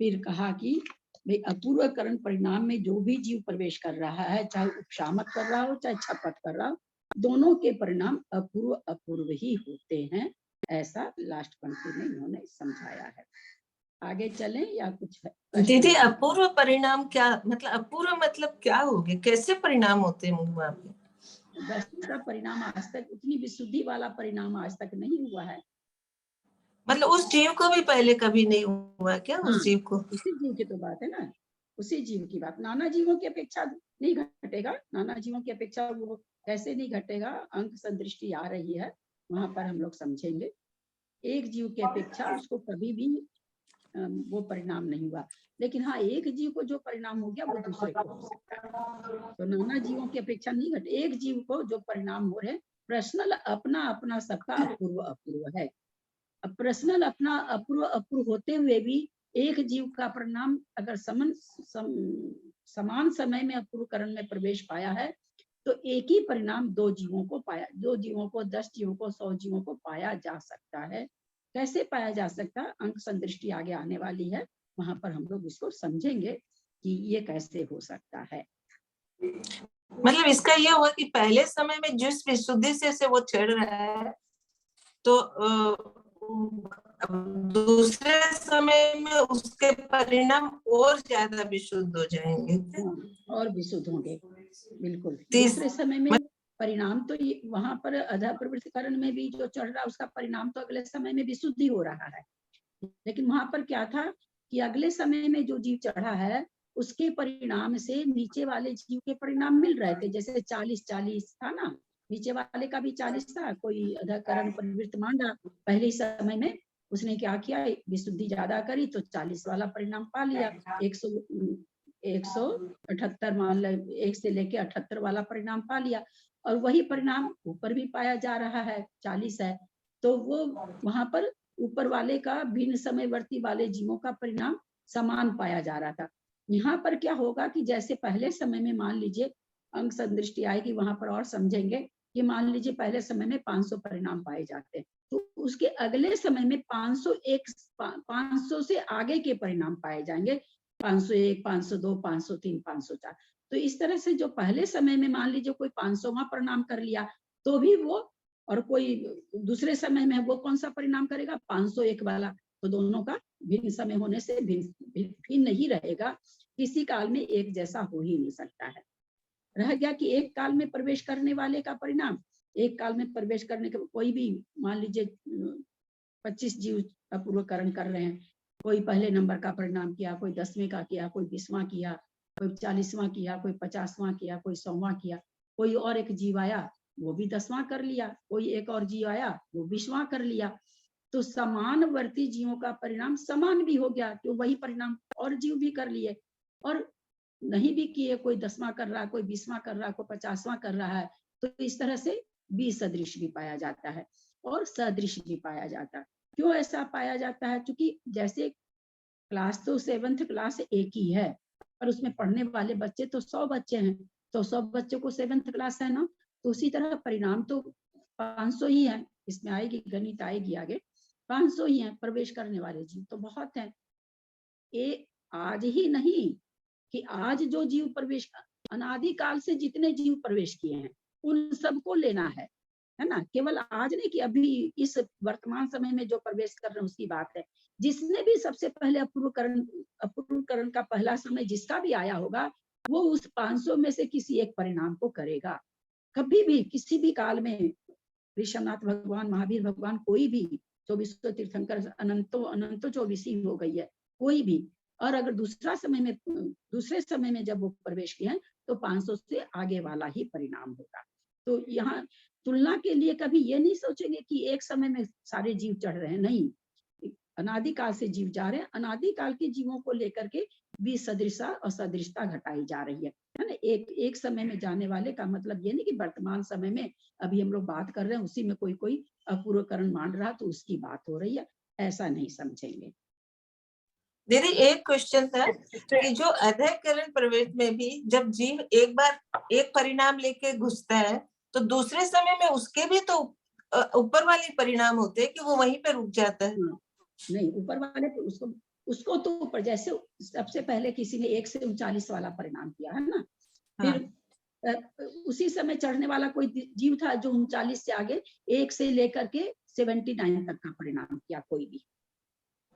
फिर कहा कि भाई अपूर्वकरण परिणाम में जो भी जीव प्रवेश कर रहा है, चाहे उपशामक कर रहा हो चाहे छपक कर रहा हो, दोनों के परिणाम अपूर्व ही होते हैं। ऐसा लास्ट पंक्ति में इन्होंने समझाया है। आगे चलें या कुछ है? दीदी, अपूर्व परिणाम क्या मतलब? अपूर्व मतलब क्या हो गया? कैसे परिणाम होते हैं वहाँ पे? वैसा परिणाम आज तक, उतनी विशुद्धि वाला परिणाम आज तक नहीं हुआ है। मतलब उस जीव को भी पहले कभी नहीं हुआ क्या? हाँ, उस जीव को, उसी जीव की तो बात है ना, उसी जीव की बात। नाना जीवों की अपेक्षा नहीं घटेगा, नाना जीवों की अपेक्षा वो कैसे नहीं घटेगा, अंक संदृष्टि आ रही है, वहां पर हम लोग समझेंगे। एक जीव की अपेक्षा उसको कभी भी वो परिणाम नहीं हुआ, लेकिन हाँ एक जीव को जो परिणाम हो गया वो दूसरे को हो सकता है। तो नाना जीवों की अपेक्षा नहीं घटे, एक जीव को जो परिणाम हो रहे, पर्सनल अपना अपना सबका अपूर्व अपूर्व है। अब पर्सनल अपना अपूर्व होते हुए भी एक जीव का परिणाम अगर समान समय में अपूर्वकरण में प्रवेश पाया है तो एक ही परिणाम दो जीवों को पाया, 2 जीवों को, 10 जीवों को, 100 जीवों को पाया जा सकता है। कैसे पाया जा सकता है, अंक संदृष्टि आगे आने वाली है, वहां पर हम लोग इसको समझेंगे कि ये कैसे हो सकता है। मतलब इसका ये हुआ कि पहले समय में जिस विशुद्धि से वो चढ़ रहा है तो दूसरे समय में उसके परिणाम और ज्यादा विशुद्ध हो जाएंगे। और विशुद्ध होंगे, बिल्कुल। दूसरे समय में परिणाम तो वहां पर अधः प्रवृत्तिकरण में भी जो चढ़ रहा है उसका परिणाम तो अगले समय में विशुद्धि हो रहा है, लेकिन वहां पर क्या था कि अगले समय में जो जीव चढ़ा है उसके परिणाम से नीचे वाले जीव के परिणाम मिल रहे थे। जैसे 40-40 था ना, नीचे वाले का भी 40 था, कोई अधःकरण प्रवृत्ति मान रहा, पहले समय में उसने क्या किया, विशुद्धि ज्यादा करी तो 40 वाला परिणाम पा लिया। 178 मान लो, 1 से लेके 78 वाला परिणाम पा लिया, और वही परिणाम ऊपर भी पाया जा रहा है, 40 है, तो वो वहां पर ऊपर वाले का भिन्न समयवर्ती वाले जीवों का परिणाम समान पाया जा रहा था। यहाँ पर क्या होगा कि जैसे पहले समय में मान लीजिए अंक संदृष्टि आएगी, वहां पर और समझेंगे कि मान लीजिए पहले समय में 500 परिणाम पाए जाते हैं, तो उसके अगले समय में 500 से आगे के परिणाम पाए जाएंगे, 501, 502, 503, 504। तो इस तरह से जो पहले समय में मान लीजिए कोई 500वां परिणाम कर लिया तो भी वो, और कोई दूसरे समय में वो कौन सा परिणाम करेगा, 501 वाला, तो दोनों का भिन्न समय होने से भिन्न नहीं रहेगा, किसी काल में एक जैसा हो ही नहीं सकता है। रह गया कि एक काल में प्रवेश करने वाले का परिणाम, एक काल में प्रवेश करने के कोई भी मान लीजिए 25 जीव का पूर्वकरण कर रहे हैं, कोई पहले नंबर का परिणाम किया, कोई 10वें का किया, कोई 20वां किया, कोई 40वां किया, कोई 50वां किया, कोई 100वां किया, कोई और एक जीव आया वो भी 10वां कर लिया, कोई एक और जीव आया वो 20वां कर लिया। तो समानवर्ती जीवों का परिणाम समान भी हो गया, तो वही परिणाम और जीव भी कर लिए, और नहीं भी किए, कोई 10वां कर रहा है, कोई 20वां कर रहा है, कोई 50वां कर रहा है, तो इस तरह से विसदृश भी पाया जाता है और सदृश भी पाया जाता है। क्यों ऐसा पाया जाता है? क्योंकि जैसे क्लास तो 7th क्लास एक ही है, पर उसमें पढ़ने वाले बच्चे तो 100 बच्चे हैं, तो 100 बच्चों को 7th क्लास है ना, तो उसी तरह परिणाम तो 500 ही है, इसमें आएगी गणित आएगी आगे, 500 ही है प्रवेश करने वाले जीव तो बहुत है। ये आज ही नहीं कि आज जो जीव प्रवेश, अनादिकाल से जितने जीव प्रवेश किए हैं उन सबको लेना है ना, केवल आज नहीं कि अभी इस वर्तमान समय में जो प्रवेश कर रहे हैं उसकी बात है। जिसने भी सबसे पहले अपूर्वकरण का पहला समय जिसका भी आया होगा वो उस 500 में से किसी एक परिणाम को करेगा। कभी भी किसी भी काल में ऋषभनाथ भगवान, महावीर भगवान, कोई भी 2400 तीर्थंकर, अनंतो 24 हो गई है कोई भी, और अगर दूसरे समय में जब वो प्रवेश किए हैं तो 500 से आगे वाला ही परिणाम होगा। तो यहाँ तुलना के लिए कभी ये नहीं सोचेंगे कि एक समय में सारे जीव चढ़ रहे हैं, नहीं, अनादिकाल से जीव जा रहे हैं, अनादिकाल के जीवों को लेकर के विसदृशता और सदृशता घटाई जा रही है ना। एक समय में जाने वाले का मतलब ये नहीं कि वर्तमान समय में अभी हम लोग बात कर रहे हैं उसी में कोई अपूर्वकरण मान रहा तो उसकी बात हो रही है, ऐसा नहीं समझेंगे। दीदी एक क्वेश्चन था कि जो अध्ययन प्रवेश में भी जब जीव एक बार एक परिणाम लेके घुसता है तो दूसरे समय में उसके भी तो ऊपर वाले परिणाम होते हैं कि वो वहीं पे रुक जाता है? नहीं, ऊपर वाले उसको तो ऊपर, जैसे सबसे पहले किसी ने 1 से 39 वाला परिणाम किया है ना, फिर उसी समय चढ़ने वाला कोई जीव था जो 39 से आगे 1 से लेकर के 79 तक का परिणाम किया कोई भी,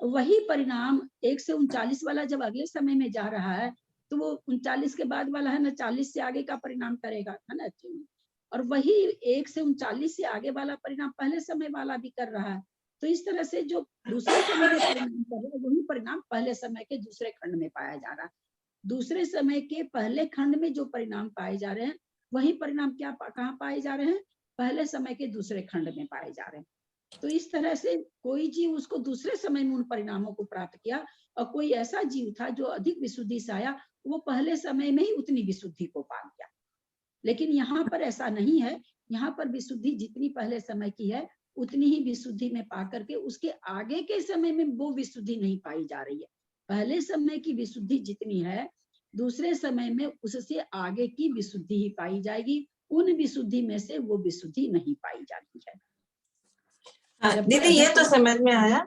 वही परिणाम 1 से 39 वाला जब अगले समय में जा रहा है तो वो 39 के बाद वाला है ना 40 से आगे का परिणाम करेगा, है ना, और वही 1 से 39 से आगे वाला परिणाम पहले समय वाला भी कर रहा है। तो इस तरह से जो दूसरे समय में परिणाम कर रहा है वही परिणाम पहले समय के दूसरे खंड में पाया जा रहा है। दूसरे समय के पहले खंड में जो परिणाम पाए जा रहे हैं वही परिणाम कहाँ पाए जा रहे हैं, पहले समय के दूसरे खंड में पाए जा रहे हैं। तो इस तरह से कोई जीव उसको दूसरे समय में उन परिणामों को प्राप्त किया, और कोई ऐसा जीव था जो अधिक विशुद्धि से आया, वो पहले समय में ही उतनी विशुद्धि को पा गया। लेकिन यहाँ पर ऐसा नहीं है, यहाँ पर विशुद्धि जितनी पहले समय की है उतनी ही विशुद्धि में पा करके उसके आगे के समय में वो विशुद्धि नहीं पाई जा रही है। पहले समय की विशुद्धि जितनी है दूसरे समय में उससे आगे की विशुद्धि ही पाई जाएगी, उन विशुद्धि में से वो विशुद्धि नहीं पाई जाती है। दीदी ये तो समझ में आया,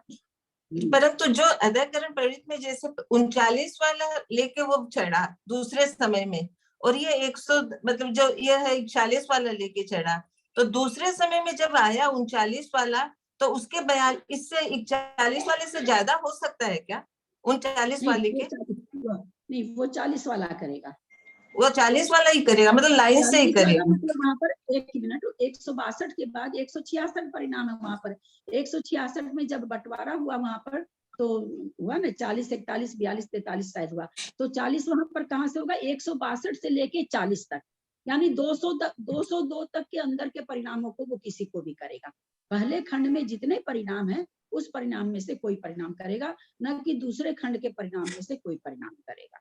परंतु जो अध्ययन प्रवृत्ति में जैसे 39 वाला लेके वो चढ़ा दूसरे समय में, और ये 100 मतलब जो ये है 41 वाला लेके चढ़ा, तो दूसरे समय में जब आया 39 वाला तो उसके 42 से 41 वाले से ज्यादा हो सकता है क्या 39 वाले के? नहीं, वो 40 वाला करेगा, वो 40 वाला ही करेगा, मतलब लाइन से ही करेगा। मतलब वहाँ पर 1 मिनट 162 के बाद 166 परिणाम है वहाँ पर। 166 में जब बंटवारा हुआ वहाँ पर तो हुआ ना 40, 41, 42, 43 शायद हुआ, तो 40 वहाँ पर कहाँ से होगा, 162 से लेके 40 तक, यानी 202 तक के अंदर के परिणामों को वो किसी को भी करेगा। पहले खंड में जितने परिणाम है उस परिणाम में से कोई परिणाम करेगा, न कि दूसरे खंड के परिणाम में से कोई परिणाम करेगा।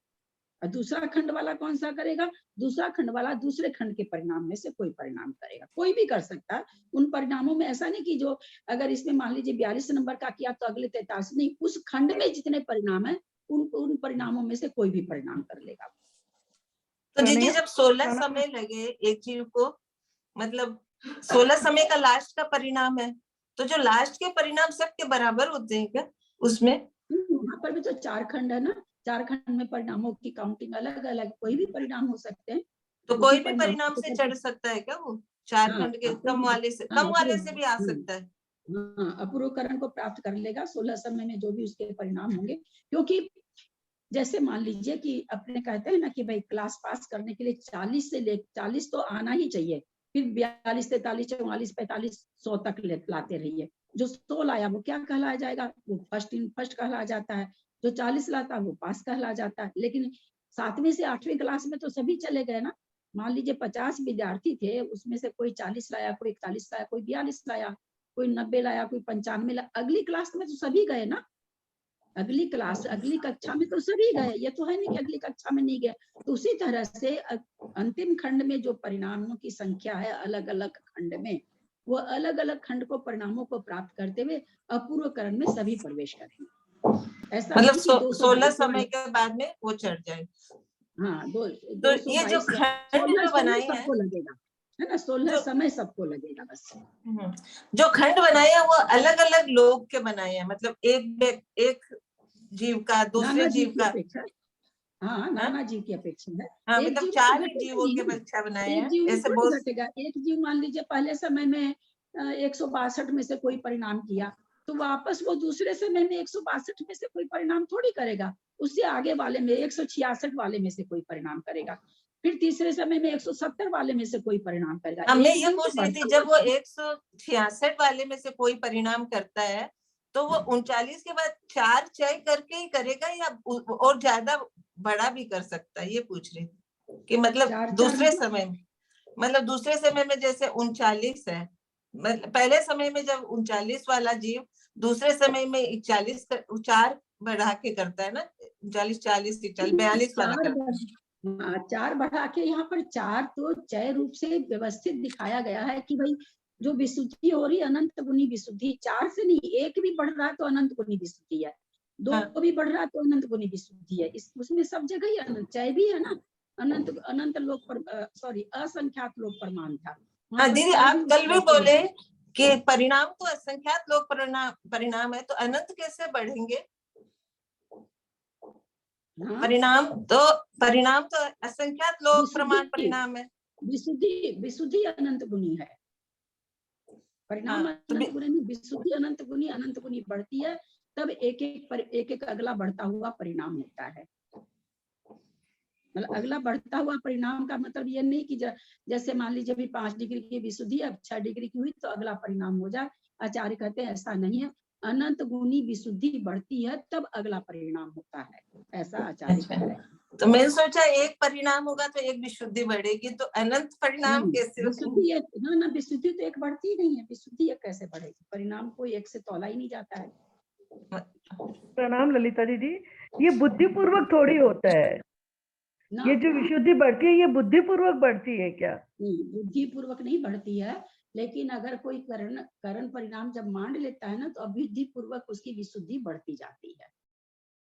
और दूसरा खंड वाला कौन सा करेगा, दूसरा खंड वाला दूसरे खंड के परिणाम में से कोई परिणाम करेगा। कोई भी कर सकता है उन परिणामों में, ऐसा नहीं कि जो अगर इसमें मान लीजिए 42 नंबर का किया तो अगले 43 नहीं, उस खंड में जितने परिणाम है उन परिणामों में से कोई भी परिणाम कर लेगा। तो दीदी जब 16 समय लगे एक जीव को, मतलब 16 समय का लास्ट का परिणाम है, तो जो लास्ट के परिणाम सबके बराबर होते हैं क्या उसमें? वहां पर भी तो 4 खंड है ना, 4 खंड में परिणामों की काउंटिंग अलग अलग, कोई भी परिणाम हो सकते हैं। तो उसी कोई भी परिणाम परिणाम को से करके- चढ़ सकता है क्या वो? 4 हाँ, खंड के अपूर्व- कम वाले से, हाँ, कम वाले अपूर्व- से भी आ सकता है। हाँ, अपूर्वकरण को प्राप्त कर लेगा 16 समय में, जो भी उसके परिणाम होंगे। क्योंकि जैसे मान लीजिए कि अपने कहते हैं ना कि भाई क्लास पास करने के लिए 40 से ले 40 तो आना ही चाहिए, फिर 42, 43, 44, 45, 100 तक लाते रहिए। जो 100 लाया वो क्या कहलाया जाएगा? वो फर्स्ट कहला जाता है। जो 40 लाता है वो पास कहला जाता है। लेकिन 7वीं से 8वीं क्लास में तो सभी चले गए ना। मान लीजिए 50 विद्यार्थी थे, उसमें से कोई 40 लाया, कोई 41 लाया, कोई 42 लाया, कोई 90 लाया, कोई 95 लाया। अगली क्लास में तो सभी गए ना। अगली क्लास, अगली कक्षा में तो सभी गए। ये तो है नहीं कि अगली कक्षा में नहीं गए। तो उसी तरह से अंतिम खंड में जो परिणामों की संख्या है अलग अलग खंड में, वो अलग अलग खंड को परिणामों को प्राप्त करते हुए अपूर्वकरण में सभी प्रवेश करेंगे। ऐसा मतलब नहीं कि 16 समय के बाद में वो चढ़ जाए। हाँ, तो ये जो 222 खंड 16 जो बनाए हैं, सबको लगेगा, है ना। 16 जो- समय सबको लगेगा बस। जो खंड बनाए हैं वो अलग अलग लोग के बनाए हैं, मतलब एक जीव का दूसरे नाना जी जीव की का। अपेक्षा, हाँ, नाना जी की अपेक्षा है। हाँ, एक मतलब जीव 4 तो घटेगा जीवों नहीं के ना। परीक्षा बनाए एक हैं, जीव में ऐसे थोड़ी बहुत। घटेगा। एक जीव मान लीजिए पहले समय में 162 में से कोई परिणाम किया, तो वापस वो दूसरे समय में 162 में से कोई परिणाम थोड़ी करेगा। उससे आगे वाले में 166 वाले में से कोई परिणाम करेगा, फिर तीसरे समय में 170 वाले में से कोई परिणाम करेगा। हाँ, मैं एक ये जीव पूछ तो रही थी, बढ़ता जब वो 166 वाले में से कोई परिणाम करता है तो वो 39 के बाद 4 चय करके ही करेगा या और ज्यादा बड़ा भी कर सकता है? ये पूछ रही थी कि मतलब दूसरे समय में, मतलब दूसरे समय में जैसे 39 है, मतलब पहले समय में जब 39 वाला जीव दूसरे समय में 41 4 बढ़ा के करता है ना, 39, 40, 42 वाला करता है। 4 बढ़ा के, यहाँ पर 4 तो चय रूप से व्यवस्थित दिखाया गया है कि भाई जो विशुद्धि हो रही अनंत गुणी विशुद्धि, 4 से नहीं, 1 भी बढ़ रहा है तो अनंत गुणी विशुद्धि है, 2 भी बढ़ रहा है तो अनंत गुणी विशुद्धि है। उसमें सब जगह ही अनंत चय भी है ना। अनंत लोक पर सॉरी असंख्यात लोक प्रमाण था। हाँ दीदी, आप कल भी बोले कि परिणाम तो असंख्यात लोक परिणाम है, तो अनंत कैसे बढ़ेंगे? परिणाम तो असंख्यात लोक प्रमाण परिणाम है। विशुद्धि अनंत गुणी है। परिणाम अनंत गुणी नहीं, विशुद्धि अनंत गुणी बढ़ती है, तब एक एक अगला बढ़ता हुआ परिणाम होता है। मतलब अगला बढ़ता हुआ परिणाम का मतलब ये नहीं कि जैसे मान लीजिए अभी 5 डिग्री की विशुद्धि अब 6 डिग्री की हुई तो अगला परिणाम हो जाए। आचार्य कहते हैं ऐसा नहीं है, अनंत गुणी विशुद्धि बढ़ती है तब अगला परिणाम होता है, ऐसा आचार्य कह रहे हैं। तो मैंने सोचा एक परिणाम होगा तो एक विशुद्धि बढ़ेगी, तो अनंत परिणाम कैसे? विशुद्धि ना विशुद्धि तो एक बढ़ती ही नहीं है, विशुद्धि एक कैसे बढ़ेगी? परिणाम को एक से तौला ही नहीं जाता है। प्रणाम ललिता दीदी, ये बुद्धिपूर्वक थोड़ी होता है। ये जो विशुद्धि बढ़ती है ये बुद्धिपूर्वक बढ़ती है क्या? नहीं, बुद्धिपूर्वक नहीं बढ़ती है, लेकिन अगर कोई करण परिणाम जब मान लेता है ना तो अबुद्धि पूर्वक उसकी विशुद्धि बढ़ती जाती है।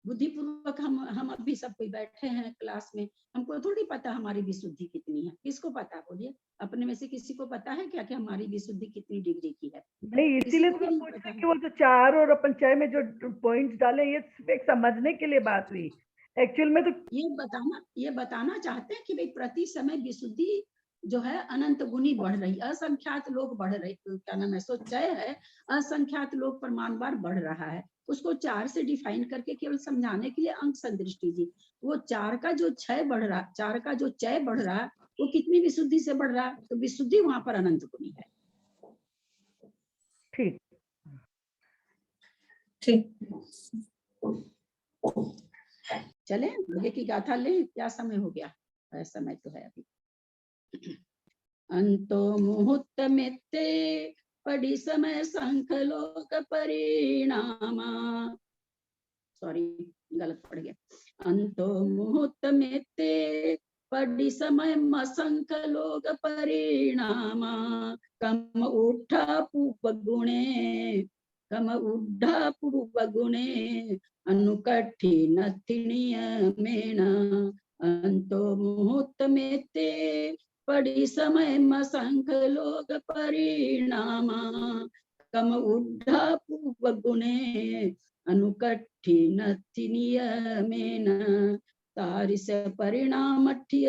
बुद्धिपूर्वक हम अभी सब कोई बैठे हैं क्लास में, हमको थोड़ी पता हमारी विशुद्धि कितनी है। किसको पता? बोलिए, अपने में से किसी को पता है क्या कि हमारी विशुद्धि कितनी डिग्री की है? नहीं, इसीलिए तो मैं पूछ रही कि वो जो 4 और अपन 6 में जो पॉइंट्स डाले ये सिर्फ एक समझने के लिए बात हुई। एक्चुअल में तो ये बताना चाहते हैं कि भाई प्रति समय विशुद्धि जो है अनंत गुनी बढ़ रही, असंख्यात लोग बढ़ रहे, क्या नाम है, सो चय है, असंख्यात लोग प्रमाणवार बढ़ रहा है। उसको 4 से डिफाइन करके केवल समझाने के लिए अंक संदृष्टि जी, वो 4 का जो क्षय बढ़ रहा, 4 का जो चय बढ़ रहा, वो कितनी विशुद्धि से बढ़ रहा? तो विशुद्धि वहां पर अनंत गुनी है। ठीक चले आगे की गाथा ले, क्या समय हो गया? समय तो है अभी। अंतो मुहूर्त में ते पड़ी समय शंख लोक परिणामा, सॉरी गलत पड़ गया। अंतो मुहूर्त में ते पड़ी समय शंख लोक परिणामा, कम उठा पूप गुणे अनुकठिन नियमेन। अंतो मुहूर्त में ते पड़ी समय शंख लोक परिणामा, कम उड्ढा पूप गुणे अनुकठिनथि नियमेन तारिस परिणामठ्य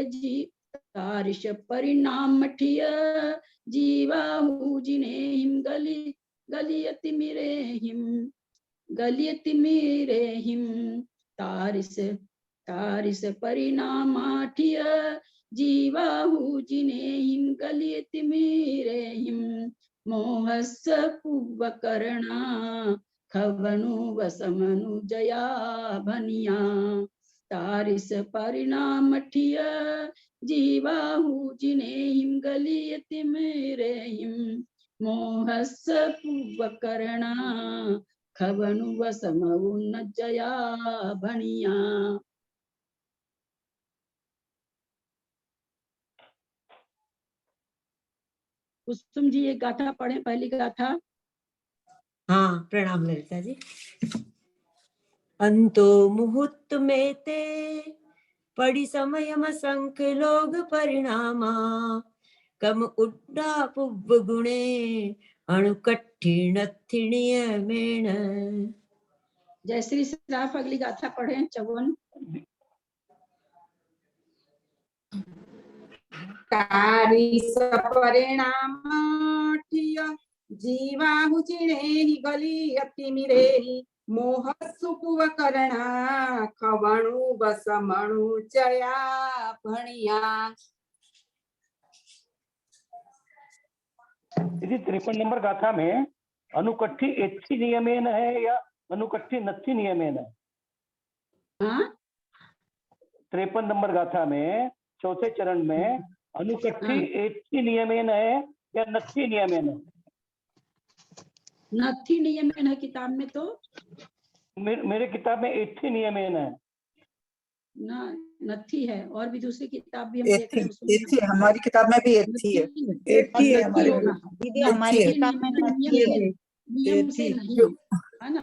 जीवाहु जिनेहिं गलियति मिरेहिं तारिस परिणामाठ्य जीवाहु जिनेहिं गलियति मिरेहिं मोहस्य पुव्वकरणा खवनु वसमनु जया भनिया तारिस परिणामठ्य जीवाहु जिनेहिं गलियति मिरेहिं मोहस्य पुव्वकरणा खवनु वसमनु न जया भनिया। कुसुम जी ये गाथा पढ़े, पहली गाथा। हाँ, प्रणाम ललिता जी। अंतो मुहूर्त में ते पड़ी समयम संख लोग परिणामा कम उड्डा पुव्व गुणे अणुकठिन नियमेन। जयश्री श्राफ अगली गाथा पढ़े, 54। तारिस परिणामाठ्य जीवाहु जिनेहि गलियति मिरेहि मोहस्सु पुव्वकरणा खवणु वसमणु जया भणिया। यदि 53 नंबर गाथा में अनुकट्ठी एथि नियमेन है या अनुकट्ठी नथि नियमेन है? 53 नंबर गाथा में चौथे चरण में अनुकट्ठी एथि नियमेन है या नथि नियमेन है? नथि नियमेन है किताब में, तो मेरे किताब में एथि नियमेन है ना, नथि है। और भी दूसरी किताब भी हम देख रहे हैं, एथी हमारी किताब में भी एथी है, एथी है हमारी दीदी हमारी किताब में नथी है। नियम से नहीं है ना,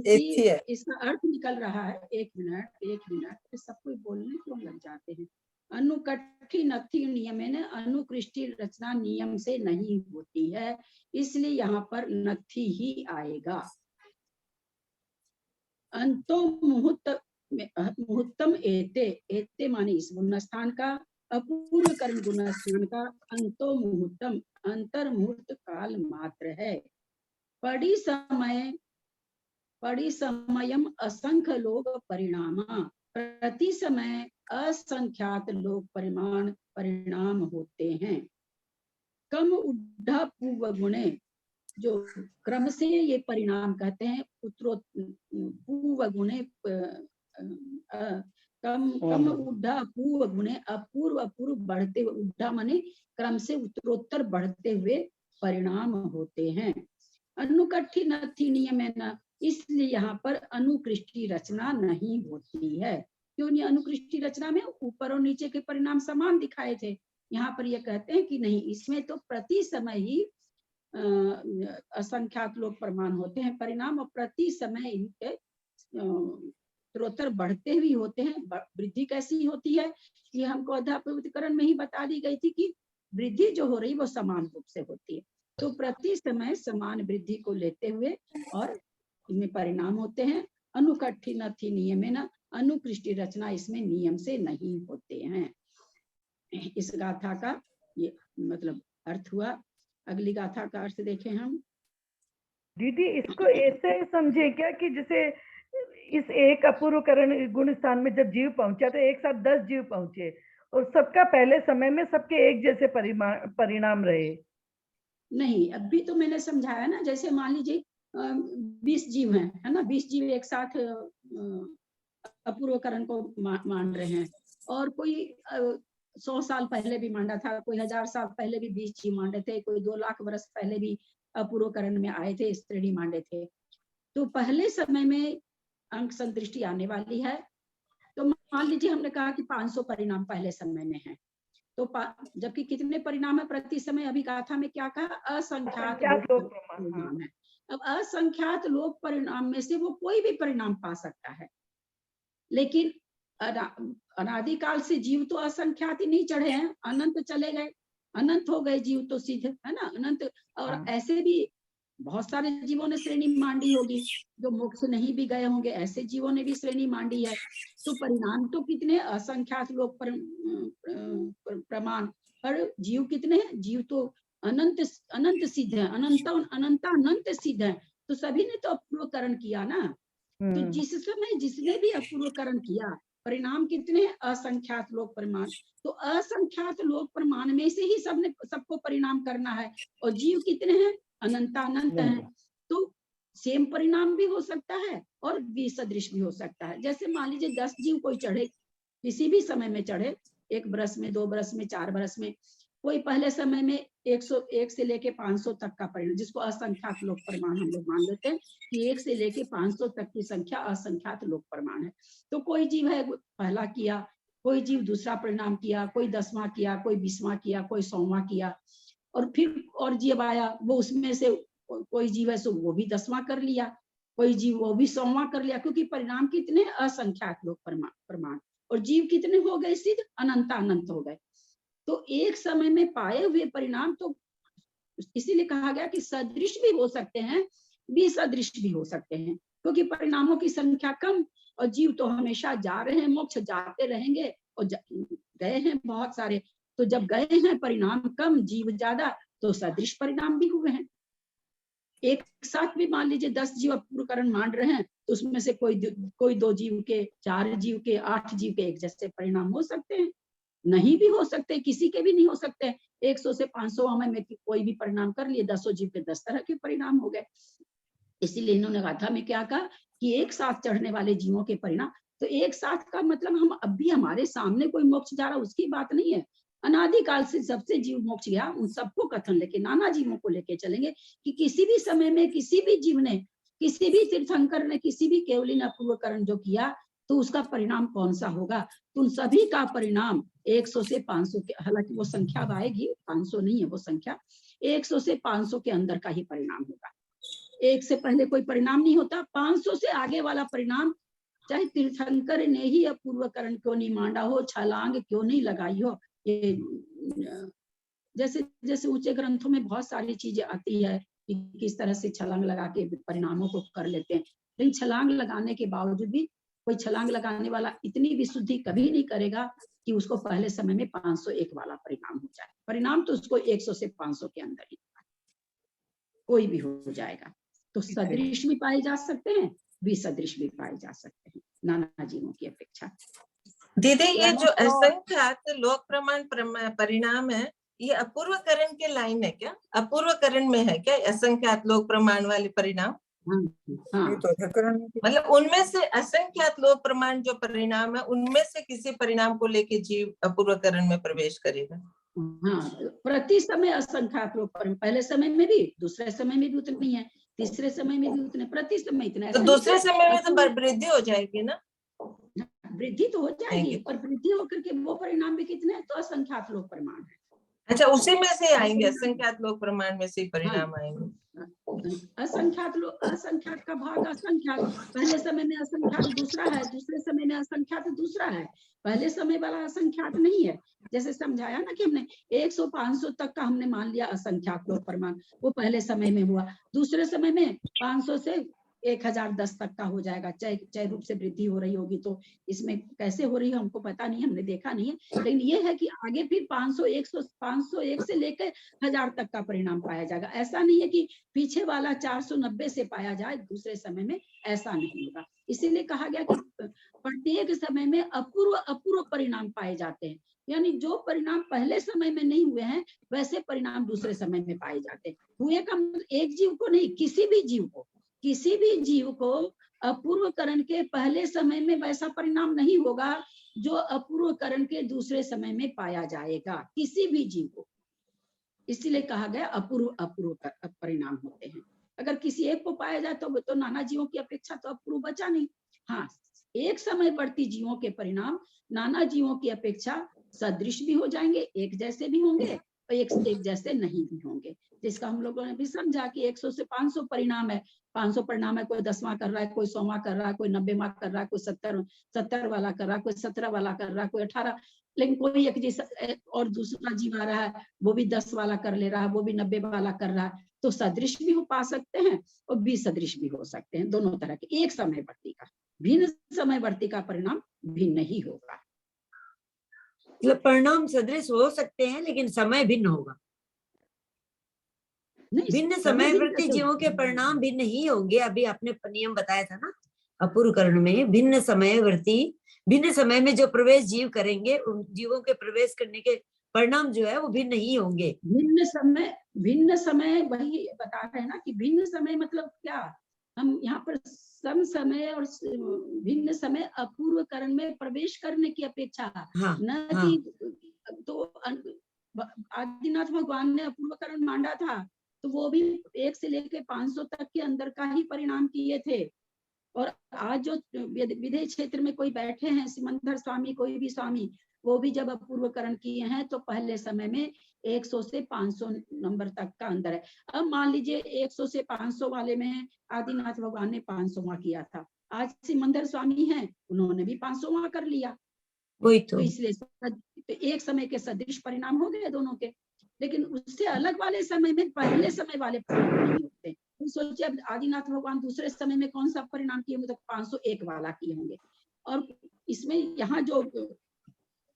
एथी है। इसका अर्थ निकल रहा है। एक मिनट सब कोई बोलने क्यों लग जाते हैं। अनुकट्ठी नथि नियमेन, अनुकृष्टि रचना नियम से नहीं होती है, इसलिए यहाँ पर नथि ही आएगा। अंतो मुहूर्तम एते माने इस गुणस्थान का, अपूर्व करण गुणस्थान का। अंतो मुहूर्तम अंतर मुहूर्त काल मात्र है। पड़ी समयम असंख्य लोग परिणामा, प्रति समय असंख्यात लोग परिणाम होते हैं। कम उड्ढा पूर्व गुणे, जो क्रम से ये परिणाम कहते हैं, पूर्व गुणे कम उड्ढा पूर्व गुणे अपूर्व बढ़ते हुए, उड्ढा माने क्रम से उत्तरोत्तर बढ़ते हुए परिणाम होते हैं। अनुकट्ठी नथि नियमेन, इसलिए यहाँ पर अनुकृष्टि रचना नहीं होती है। क्यों नहीं? अनुकृष्टि रचना में ऊपर और नीचे के परिणाम समान दिखाए थे। यहाँ पर ये कहते हैं कि नहीं, इसमें तो प्रति समय ही असंख्यात लोग प्रमाण होते हैं परिणाम, और प्रति समय इनके उत्तरोत्तर बढ़ते हुए होते हैं। वृद्धि कैसी होती है, ये हमको अध्यात्मकरण में ही बता दी गई थी कि वृद्धि जो हो रही वो समान रूप से होती है। तो प्रति समय समान वृद्धि को लेते हुए और इनमें परिणाम होते हैं। अनुकट्ठी नथि नियमेन, अनुकृष्टि रचना इसमें नियम से नहीं होते हैं। इस गाथा का ये मतलब अर्थ हुआ। अगली गाथा का अर्थ देखें हम। दीदी इसको ऐसे समझे क्या कि जैसे इस एक अपूर्व करण गुण स्थान में जब जीव पहुंचा तो एक साथ 10 जीव पहुंचे और सबका पहले समय में सबके एक जैसे परिणाम रहे? नहीं, अभी तो मैंने समझाया ना, जैसे मान लीजिए 20 जीव हैं, है ना, 20 जीव एक साथ अपूर्व करण को मान रहे हैं, और कोई 100 साल पहले भी मांडा था, कोई 1000 साल पहले भी 20 जीव मांडे थे, कोई 2 लाख वर्ष पहले भी अपूर्व करण में आए थे, स्त्री मांडे थे। तो पहले समय में अंक संदृष्टि आने वाली है। तो मान लीजिए हमने कहा कि 500 परिणाम पहले समय में है, तो जबकि कितने परिणाम है प्रति समय? अभी गाथा में क्या कहा? असंख्यात लोग परिणाम है। अब असंख्यात लोग परिणाम में से वो कोई भी परिणाम पा सकता है, लेकिन अनादिकाल से जीव तो असंख्यात ही नहीं चढ़े हैं, अनंत चले गए, अनंत हो गए जीव तो सिद्ध, है ना, अनंत। और ऐसे भी बहुत सारे जीवों ने श्रेणी मांडी होगी, जो मोक्ष नहीं भी गए होंगे ऐसे जीवों ने भी श्रेणी मांडी है। तो परिणाम तो कितने असंख्यात लोग प्रमाण, पर जीव कितने हैं? जीव तो अनंत अनंत सिद्ध है, अनंत सिद्ध है। तो सभी ने तो अपूर्वकरण किया ना। तो जिस समय जिसने भी अपूर्वकरण किया, परिणाम कितने? असंख्यात लोक प्रमाण। तो असंख्यात लोक प्रमाण में से ही सबको परिणाम करना है। और जीव कितने हैं? अनंत हैं। तो सेम परिणाम भी हो सकता है और विसदृश भी हो सकता है। जैसे मान लीजिए 10 जीव कोई चढ़े, किसी भी समय में चढ़े, 1 बरस में, 2 बरस में, 4 बरस में, कोई पहले समय में 101 से लेके 500 तक का परिणाम, जिसको असंख्यात लोक प्रमाण हम लोग मान लेते हैं कि 1 से लेके 500 तक की संख्या असंख्यात लोक प्रमाण है। तो कोई जीव है पहला किया, कोई जीव दूसरा परिणाम किया, कोई 10वां किया, कोई 20वां किया, कोई 100वां किया, और फिर और जीव आया, वो उसमें से कोई जीव है सो वो भी 10वां कर लिया, कोई जीव वो भी 100वां कर लिया, क्योंकि परिणाम कितने? असंख्यात लोक प्रमाण। और जीव कितने हो गए? सिद्ध अनंत हो गए। तो एक समय में पाए हुए परिणाम तो इसीलिए कहा गया कि सदृश भी हो सकते हैं, विसदृश भी हो सकते हैं, क्योंकि परिणामों की संख्या कम और जीव तो हमेशा जा रहे हैं, मोक्ष जाते रहेंगे और गए हैं बहुत सारे। तो जब गए हैं परिणाम कम, जीव ज्यादा, तो सदृश परिणाम भी हुए हैं। एक साथ भी मान लीजिए 10 जीव अपूर्वकरण मान रहे हैं, तो उसमें से कोई 2 जीव के, 4 जीव के, 8 जीव के एक जैसे परिणाम हो सकते हैं, नहीं भी हो सकते, किसी के भी नहीं हो सकते। 100 से 500 में कोई भी परिणाम कर लिए, 10 जीव के 10 तरह के परिणाम हो गए। इसीलिए इन्होंने गाथा में क्या कहा कि एक साथ चढ़ने वाले जीवों के परिणाम, तो एक साथ का मतलब हम अब भी हमारे सामने कोई मोक्ष जा रहा उसकी बात नहीं है। अनादिकाल से सबसे जीव मोक्ष गया, उन सबको कथन लेके, नाना जीवों को लेके चलेंगे कि किसी भी समय में किसी भी जीव ने, किसी भी तीर्थंकर ने, किसी भी केवली ने अपूर्वकरण जो किया, तो उसका परिणाम कौन सा होगा? तो उन सभी का परिणाम 100 से 500 के, हालांकि वो संख्या आएगी, 500 नहीं है वो संख्या, 100 से 500 के अंदर का ही परिणाम होगा। 1 से पहले कोई परिणाम नहीं होता। 500 से आगे वाला परिणाम, चाहे तीर्थंकर ने ही अपूर्वकरण क्यों नहीं मांडा हो, छलांग क्यों नहीं लगाई हो, ये जैसे जैसे ऊंचे ग्रंथों में बहुत सारी चीजें आती है कि किस तरह से छलांग लगा के परिणामों को कर लेते हैं, लेकिन छलांग लगाने के बावजूद भी कोई छलांग लगाने वाला इतनी विशुद्धि कभी नहीं करेगा कि उसको पहले समय में 501 वाला परिणाम हो जाए। परिणाम तो उसको 100 से 500 के अंदर ही कोई भी हो जाएगा। तो सदृश भी पाए जा सकते हैं, विसदृश भी पाए जा सकते हैं, नाना जीवों की अपेक्षा। दीदी ये जो असंख्यात लोक प्रमाण परिणाम है, ये अपूर्वकरण के लाइन है क्या? अपूर्वकरण में है क्या असंख्यात लोक प्रमाण वाले परिणाम? हाँ। मतलब उनमें से असंख्यात लोक प्रमाण जो परिणाम है, उनमें से किसी परिणाम को लेके जीव अपूर्वकरण में प्रवेश करेगा। हाँ, प्रति समय असंख्यात लोक प्रमाण, पहले समय में भी, दूसरे समय में भी उतने ही है, तीसरे समय में भी उतने, प्रति समय इतने। तो दूसरे समय में तो वृद्धि हो जाएगी ना? वृद्धि तो हो जाएगी, पर वृद्धि होकर के वो परिणाम भी कितने हैं? तो असंख्यात लोक प्रमाण है। अच्छा, उसी में से आएंगे, असंख्यात लोक प्रमाण में से परिणाम आएंगे। असंख्यात का भाग असंख्यात, पहले समय में असंख्यात दूसरा है, दूसरे समय में असंख्यात दूसरा है, पहले समय वाला असंख्यात नहीं है। जैसे समझाया ना कि हमने 100-500 तक का हमने मान लिया असंख्यात लोक प्रमाण, वो पहले समय में हुआ, दूसरे समय में 500 से 1010 तक का हो जाएगा। चय रूप से वृद्धि हो रही होगी, तो इसमें कैसे हो रही है हमको पता नहीं, हमने देखा नहीं है, लेकिन ये है कि आगे फिर 501 से लेकर 1000 तक का परिणाम पाया जाएगा। ऐसा नहीं है कि पीछे वाला 490 से पाया जाए दूसरे समय में, ऐसा नहीं होगा। इसीलिए कहा गया कि प्रत्येक समय में अपूर्व परिणाम पाए जाते हैं, यानी जो परिणाम पहले समय में नहीं हुए हैं वैसे परिणाम दूसरे समय में पाए जाते हैं। हुए का एक जीव को नहीं, किसी भी जीव को अपूर्वकरण के पहले समय में वैसा परिणाम नहीं होगा जो अपूर्वकरण के दूसरे समय में पाया जाएगा, किसी भी जीव को। इसीलिए कहा गया अपूर्व परिणाम होते हैं। अगर किसी एक को पाया जाए तो नाना जीवों की अपेक्षा तो अपूर्व बचा नहीं। हाँ, एक समय बढ़ती जीवों के परिणाम नाना जीवों की अपेक्षा सदृश भी हो जाएंगे, एक जैसे भी होंगे और एक जैसे नहीं भी होंगे, जिसका हम लोगों ने भी समझा कि 100 से 500 परिणाम है, 500 परिणाम है, कोई 10वां कर रहा है, कोई 100वां कर रहा है, कोई 90वां कर रहा है, कोई 70 वाला कर रहा है, कोई 17 वाला कर रहा है, कोई 18, लेकिन कोई एक जैसा और दूसरा जीव आ रहा है वो भी 10 वाला कर ले रहा है, वो भी 90 वाला कर रहा है। तो सदृश भी हो पा सकते हैं और विसदृश भी हो सकते हैं, दोनों तरह के। एक समयवर्ती का, भिन्न समयवर्ती का परिणाम भिन्न ही होगा। मतलब परिणाम सदृश हो सकते हैं लेकिन समय भिन्न होगा। भिन्न समयवर्ती जीवों के परिणाम भिन्न ही होंगे। अभी आपने नियम बताया था ना अपूर्वकरण में, भिन्न समयवर्ती, भिन्न समय में जो प्रवेश जीव करेंगे उन जीवों के प्रवेश करने के परिणाम जो है वो भिन्न ही होंगे। भिन्न समय वही बता रहे हैं ना कि भिन्न समय मतलब क्या, हम यहाँ पर सम समय और भिन्न समय अपूर्वकरण में प्रवेश करने की अपेक्षा, न कि तो आदिनाथ भगवान ने अपूर्वकरण मांगा था तो वो भी 1 से लेकर 500 तक के अंदर का ही परिणाम किए थे। और आज जो विधेय क्षेत्र में कोई बैठे हैं, सिमंदर स्वामी, कोई भी स्वामी, वो भी जब अपूर्वकरण किए हैं तो पहले समय में 100 से 500 नंबर तक का अंदर है। अब मान लीजिए 100 से 500 वाले में आदिनाथ भगवान ने 500वां किया था, आज सिमंदर स्वामी हैं, उन्होंने भी 500वां कर लिया। वही तो इसलिए तो एक समय के सदृश परिणाम हो गए दोनों के। लेकिन उससे अलग वाले समय में पहले समय वाले परिणाम नहीं होते। तो सोचिए अब आदिनाथ भगवान दूसरे समय में कौन सा परिणाम किए होंगे, तो 501 वाला किए होंगे। और इसमें यहाँ जो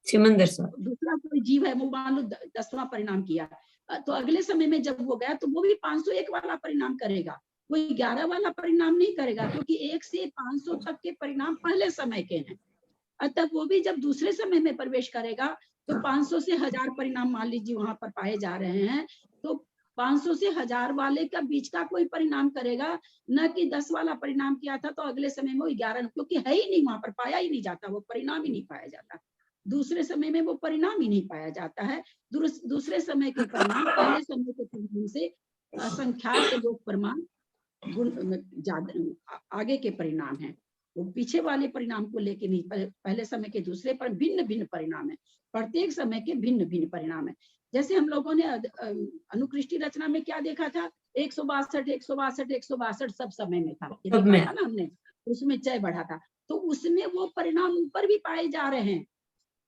सिमंदर दूसरा कोई जीव है वो मान लो 10वां परिणाम किया, तो अगले समय में जब वो गया तो वो भी 501 वाला परिणाम करेगा, कोई 11 वाला परिणाम नहीं करेगा, क्योंकि 1 से 500 तक के परिणाम पहले समय के हैं। अतः वो भी जब दूसरे समय में प्रवेश करेगा तो 500 से 1000 परिणाम मान लीजिए वहां पर पाए जा रहे हैं, तो 500 से 1000 वाले का बीच का कोई परिणाम करेगा, न कि 10 वाला परिणाम किया था तो अगले समय में वो 11, क्योंकि है ही नहीं, वहां पर पाया ही नहीं जाता, वो परिणाम ही नहीं पाया जाता। दूसरे समय में वो परिणाम ही नहीं पाया जाता है। दूसरे समय के परिणाम पहले समय के परिणाम से असंख्यात लोक प्रमाण गुण ज्यादा आगे के परिणाम है, वो पीछे वाले परिणाम को लेके नहीं, पहले समय के दूसरे पर भिन्न भिन्न परिणाम है, प्रत्येक समय के भिन्न भिन्न परिणाम है। जैसे हम लोगों ने अनुकृष्टि रचना में क्या देखा था, 162 162 162 सब समय में था, ये देखा था ना हमने, उसमें चय बढ़ा था। तो उसमें वो परिणाम ऊपर भी पाए जा रहे हैं,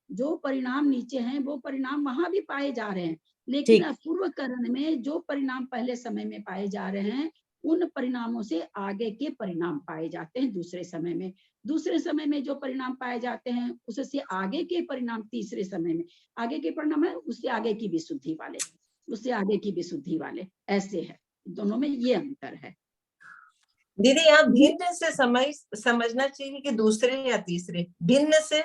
जो परिणाम नीचे हैं वो परिणाम वहां भी पाए जा रहे हैं। लेकिन अपूर्वकरण में जो परिणाम पहले समय में पाए जा रहे हैं उन परिणामों से आगे के परिणाम पाए जाते हैं दूसरे समय में। दूसरे समय में जो परिणाम पाए जाते हैं उससे आगे के परिणाम तीसरे समय में, आगे के परिणाम है उससे आगे की विशुद्धि वाले, उससे आगे की विशुद्धि वाले, ऐसे है, दोनों में ये अंतर है। दीदी यहाँ भिन्न से समय समझना चाहिए कि दूसरे या तीसरे? भिन्न से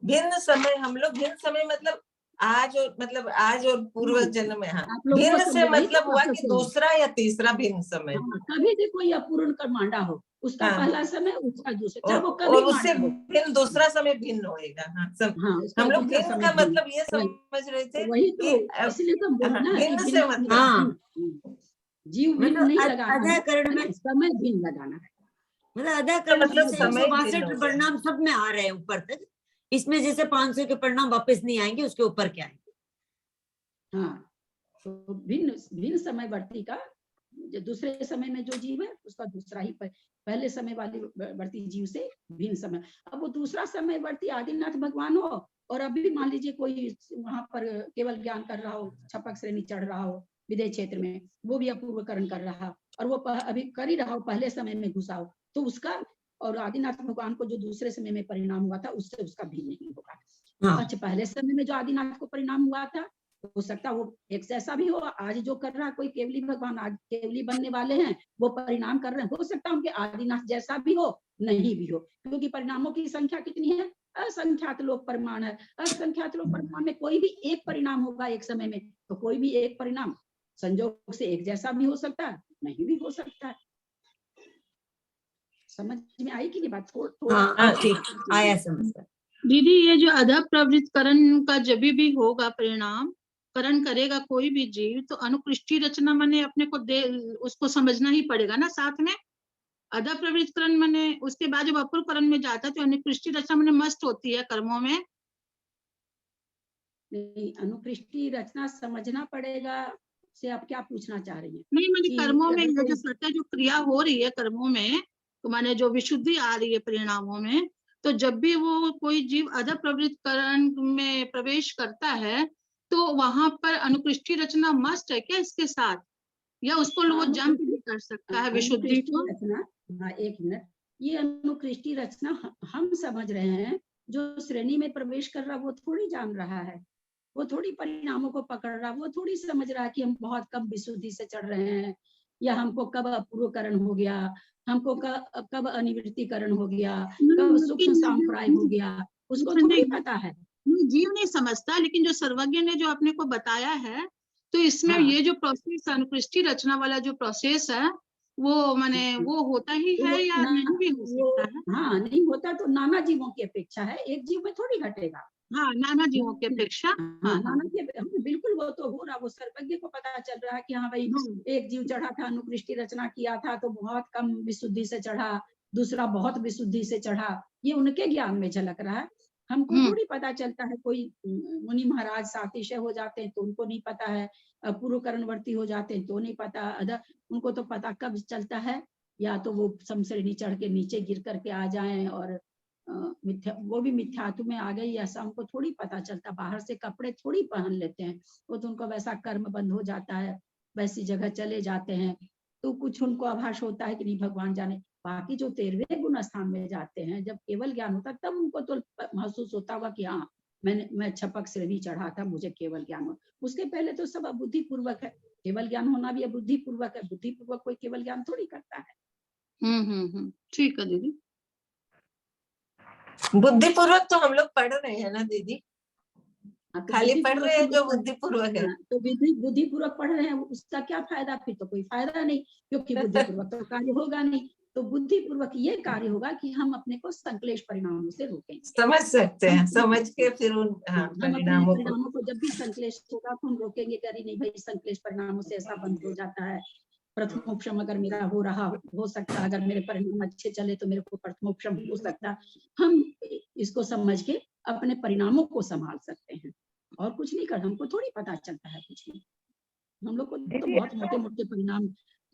भिन्न समय, हम लोग भिन्न समय मतलब आज और पूर्व जन्म में, हाँ, भिन्न से मतलब हुआ कि दूसरा या तीसरा भिन्न समय। कभी भी कोई अपूर्ण का मांडा हो, उसका पहला समय, उसका दूसरा, वो कभी और उससे भिन्न दूसरा समय भिन्न होएगा। हम लोग भिन्न का मतलब ये समझ रहे थे, वही तो, इसलिए तो भिन्न से मतलब जीव भिन्न नहीं लगाना है, समय भिन्न लगाना है। मतलब अदाकरण मतलब 162 परिणाम सब में आ रहे हैं ऊपर तक, इसमें जैसे 500 के परिणाम वापस नहीं आएंगे, उसके ऊपर क्या आएंगे। हाँ, तो भिन्न समयवर्ती का जो दूसरे समय में जो जीव है उसका दूसरा ही पहले समय वाली वर्ती जीव से भिन्न समय। अब वो दूसरा समयवर्ती आदिनाथ भगवान हो और अभी मान लीजिए कोई वहां पर केवल ज्ञान कर रहा हो, छपक श्रेणी चढ़ रहा हो विधेय क्षेत्र में, वो भी अपूर्वकरण कर रहा और वो अभी कर ही रहा हो, पहले समय में घुसा हो, तो उसका और आदिनाथ भगवान को जो दूसरे समय में परिणाम हुआ था उससे उसका भी नहीं होगा। अच्छा, पहले समय में जो आदिनाथ को परिणाम हुआ था हो सकता वो एक जैसा भी हो, आज जो कर रहा कोई केवली भगवान, आज केवली बनने वाले हैं वो परिणाम कर रहे हैं, हो सकता है उनके आदिनाथ जैसा भी हो, नहीं भी हो, क्योंकि परिणामों की संख्या कितनी है, असंख्यात लोक प्रमाण है। असंख्यात लोक प्रमाण में कोई भी एक परिणाम होगा एक समय में, तो कोई भी एक परिणाम संजोग से एक जैसा भी हो सकता है, नहीं भी हो सकता है। समझ में आई कि नहीं बात? हाँ, ठीक आया समझ। दीदी ये जो अध प्रवृत्त करण का जब भी होगा परिणाम, करण करेगा कोई भी जीव, तो अनुकृष्टि रचना माने अपने को उसको समझना ही पड़ेगा ना साथ में। अध प्रवृत्त करण माने उसके बाद जब अपूर्व करण में जाता है तो अनुकृष्टि रचना माने मस्ट होती है कर्मों में। नहीं, अनुकृष्टि रचना समझना पड़ेगा से आप क्या पूछना चाह रही हैं? नहीं, मैंने कर्मों में जो क्रिया हो रही है कर्मों में, तो माने जो विशुद्धि आ रही है परिणामों में, तो जब भी वो कोई जीव अध प्रवृत्त करण में प्रवेश करता है तो वहां पर अनुकृष्टि रचना मस्ट है क्या इसके साथ? या उसको वो जंप भी कर सकता है विशुद्धि को? रचना, हाँ एक मिनट, ये अनुकृष्टि रचना हम समझ रहे हैं, जो श्रेणी में प्रवेश कर रहा वो थोड़ी जान रहा है, वो थोड़ी परिणामों को पकड़ रहा, वो थोड़ी समझ रहा है कि हम बहुत कम विशुद्धि से चढ़ रहे हैं, या हमको कब अपूर्वकरण हो गया, हमको कब अनिवृत्तिकरण हो गया, कब सूक्ष्म सांप्राय हो गया, उसको थोड़ी पता है। जीव नहीं समझता, लेकिन जो सर्वज्ञ ने जो अपने को बताया है, तो इसमें हाँ। ये जो प्रोसेस अनुकृष्टि रचना वाला जो प्रोसेस है वो माने वो होता ही है या नहीं भी हो सकता है? हाँ, नहीं होता तो नाना जीवों की अपेक्षा है, एक जीव में थोड़ी घटेगा। हाँ, नाना जीवों की अपेक्षा। हाँ, नाना की बिल्कुल, वो तो हो रहा, वो सर्वज्ञ को पता चल रहा है कि हाँ भाई एक जीव चढ़ा था, अनुकृष्टि रचना किया था तो बहुत कम विशुद्धि से चढ़ा, दूसरा बहुत विशुद्धि से चढ़ा, ये उनके ज्ञान में झलक रहा है। हमको थोड़ी पता चलता है। कोई मुनि महाराज सातिशय हो जाते हैं तो उनको नहीं पता है, पूर्वकरणवर्ती हो जाते हैं तो नहीं पता, उनको तो पता कब चलता है, या तो वो समश्रेणी चढ़ के नीचे गिर करके आ जाएं और मिथ्या, वो भी मिथ्यात्व में आ गई, ऐसा हमको थोड़ी पता चलता। बाहर से कपड़े थोड़ी पहन लेते हैं, वो तो उनको वैसा कर्म बंद हो जाता है, वैसी जगह चले जाते हैं, तो कुछ उनको आभास होता है कि नहीं भगवान जाने। बाकी जो 13वें गुण स्थान में जाते हैं, जब केवल ज्ञान होता है, तब उनको तो महसूस होता हुआ कि हाँ मैं छपक श्रेणी चढ़ा था, मुझे केवल ज्ञान हो। उसके पहले तो सब अबुद्धि पूर्वक है, केवल ज्ञान होना भी अबुद्धि पूर्वक है, बुद्धि पूर्वक कोई केवल ज्ञान थोड़ी करता है। ठीक है दीदी। बुद्धिपूर्वक तो हम लोग पढ़ रहे हैं ना दीदी, खाली पढ़ रहे हैं जो बुद्धिपूर्वक है। तो बुद्धिपूर्वक पढ़ रहे हैं, उसका क्या फायदा? फिर तो कोई फायदा नहीं, क्योंकि बुद्धिपूर्वक तो कार्य होगा नहीं। तो बुद्धिपूर्वक ये कार्य होगा कि हम अपने को संक्लेश परिणामों से रोकें, समझ सकते हैं, समझ के फिर उन परिणामों को जब भी संक्लेश होगा तो हम रोकेंगे, करी नहीं भाई संक्लेश परिणामों से ऐसा बंद हो जाता है। प्रथमोपशम अगर मेरा हो सकता है, अगर मेरे परिणाम अच्छे चले तो मेरे को प्रथमोपशम हो सकता है। हम इसको समझ के अपने परिणामों को संभाल सकते हैं, और कुछ नहीं कर, हमको थोड़ी पता चलता है कुछ नहीं। हम लोग को तो बहुत मोटे मोटे परिणाम,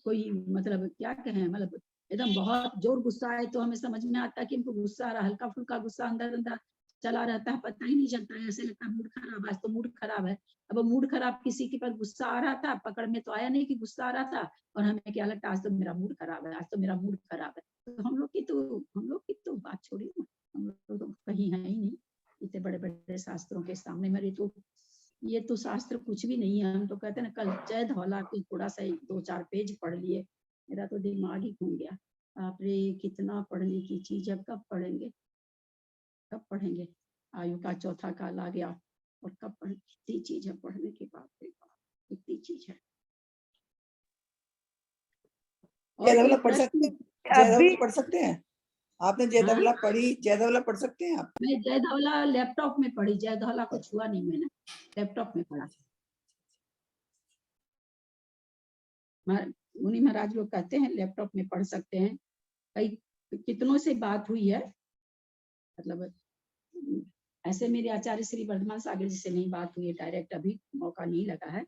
कोई मतलब क्या कहें, मतलब एकदम बहुत जोर गुस्सा आए तो हमें समझ में आता है कि हमको गुस्सा आ रहा, हल्का फुल्का गुस्सा अंदर अंदर चला रहता है, पता ही नहीं चलता है, ऐसे लगता है मूड खराब, आज तो मूड खराब है। अब मूड खराब, किसी के पास गुस्सा आ रहा था, पकड़ में तो आया नहीं कि गुस्सा आ रहा था, और हमें क्या लगता है आज तो मेरा मूड खराब है, आज तो मेरा मूड खराब है। तो हम लोग की तो बात छोड़िए ना, हम लोग तो कहीं है ही नहीं इतने बड़े बड़े शास्त्रों के सामने। मेरे तो ये तो शास्त्र कुछ भी नहीं है। हम तो कहते हैं ना, कल जय धौला के थोड़ा सा 2-4 पेज पढ़ लिए, मेरा तो दिमाग ही घूम गया। बाप रे, कितना पढ़ने की चीज है, कब पढ़ेंगे? आयु का चौथा काल आ गया, और कब इतनी चीज है पढ़ने के बाद, इतनी चीज है। जय पढ़ सकते हैं, जय पढ़ सकते हैं। आपने जय धवला पढ़ी, जय धवला पढ़ सकते हैं आप? मैं जय धवला लैपटॉप में पढ़ी, जय धवला को छुआ नहीं मैंने, लैपटॉप में पढ़ा। मुनि महाराज लोग कहते हैं लैपटॉप में पढ़ सकते हैं। कई कितनों से बात हुई है, मतलब ऐसे मेरे आचार्य श्री वर्धमान सागर जी से नहीं बात हुई है डायरेक्ट, अभी मौका नहीं लगा है,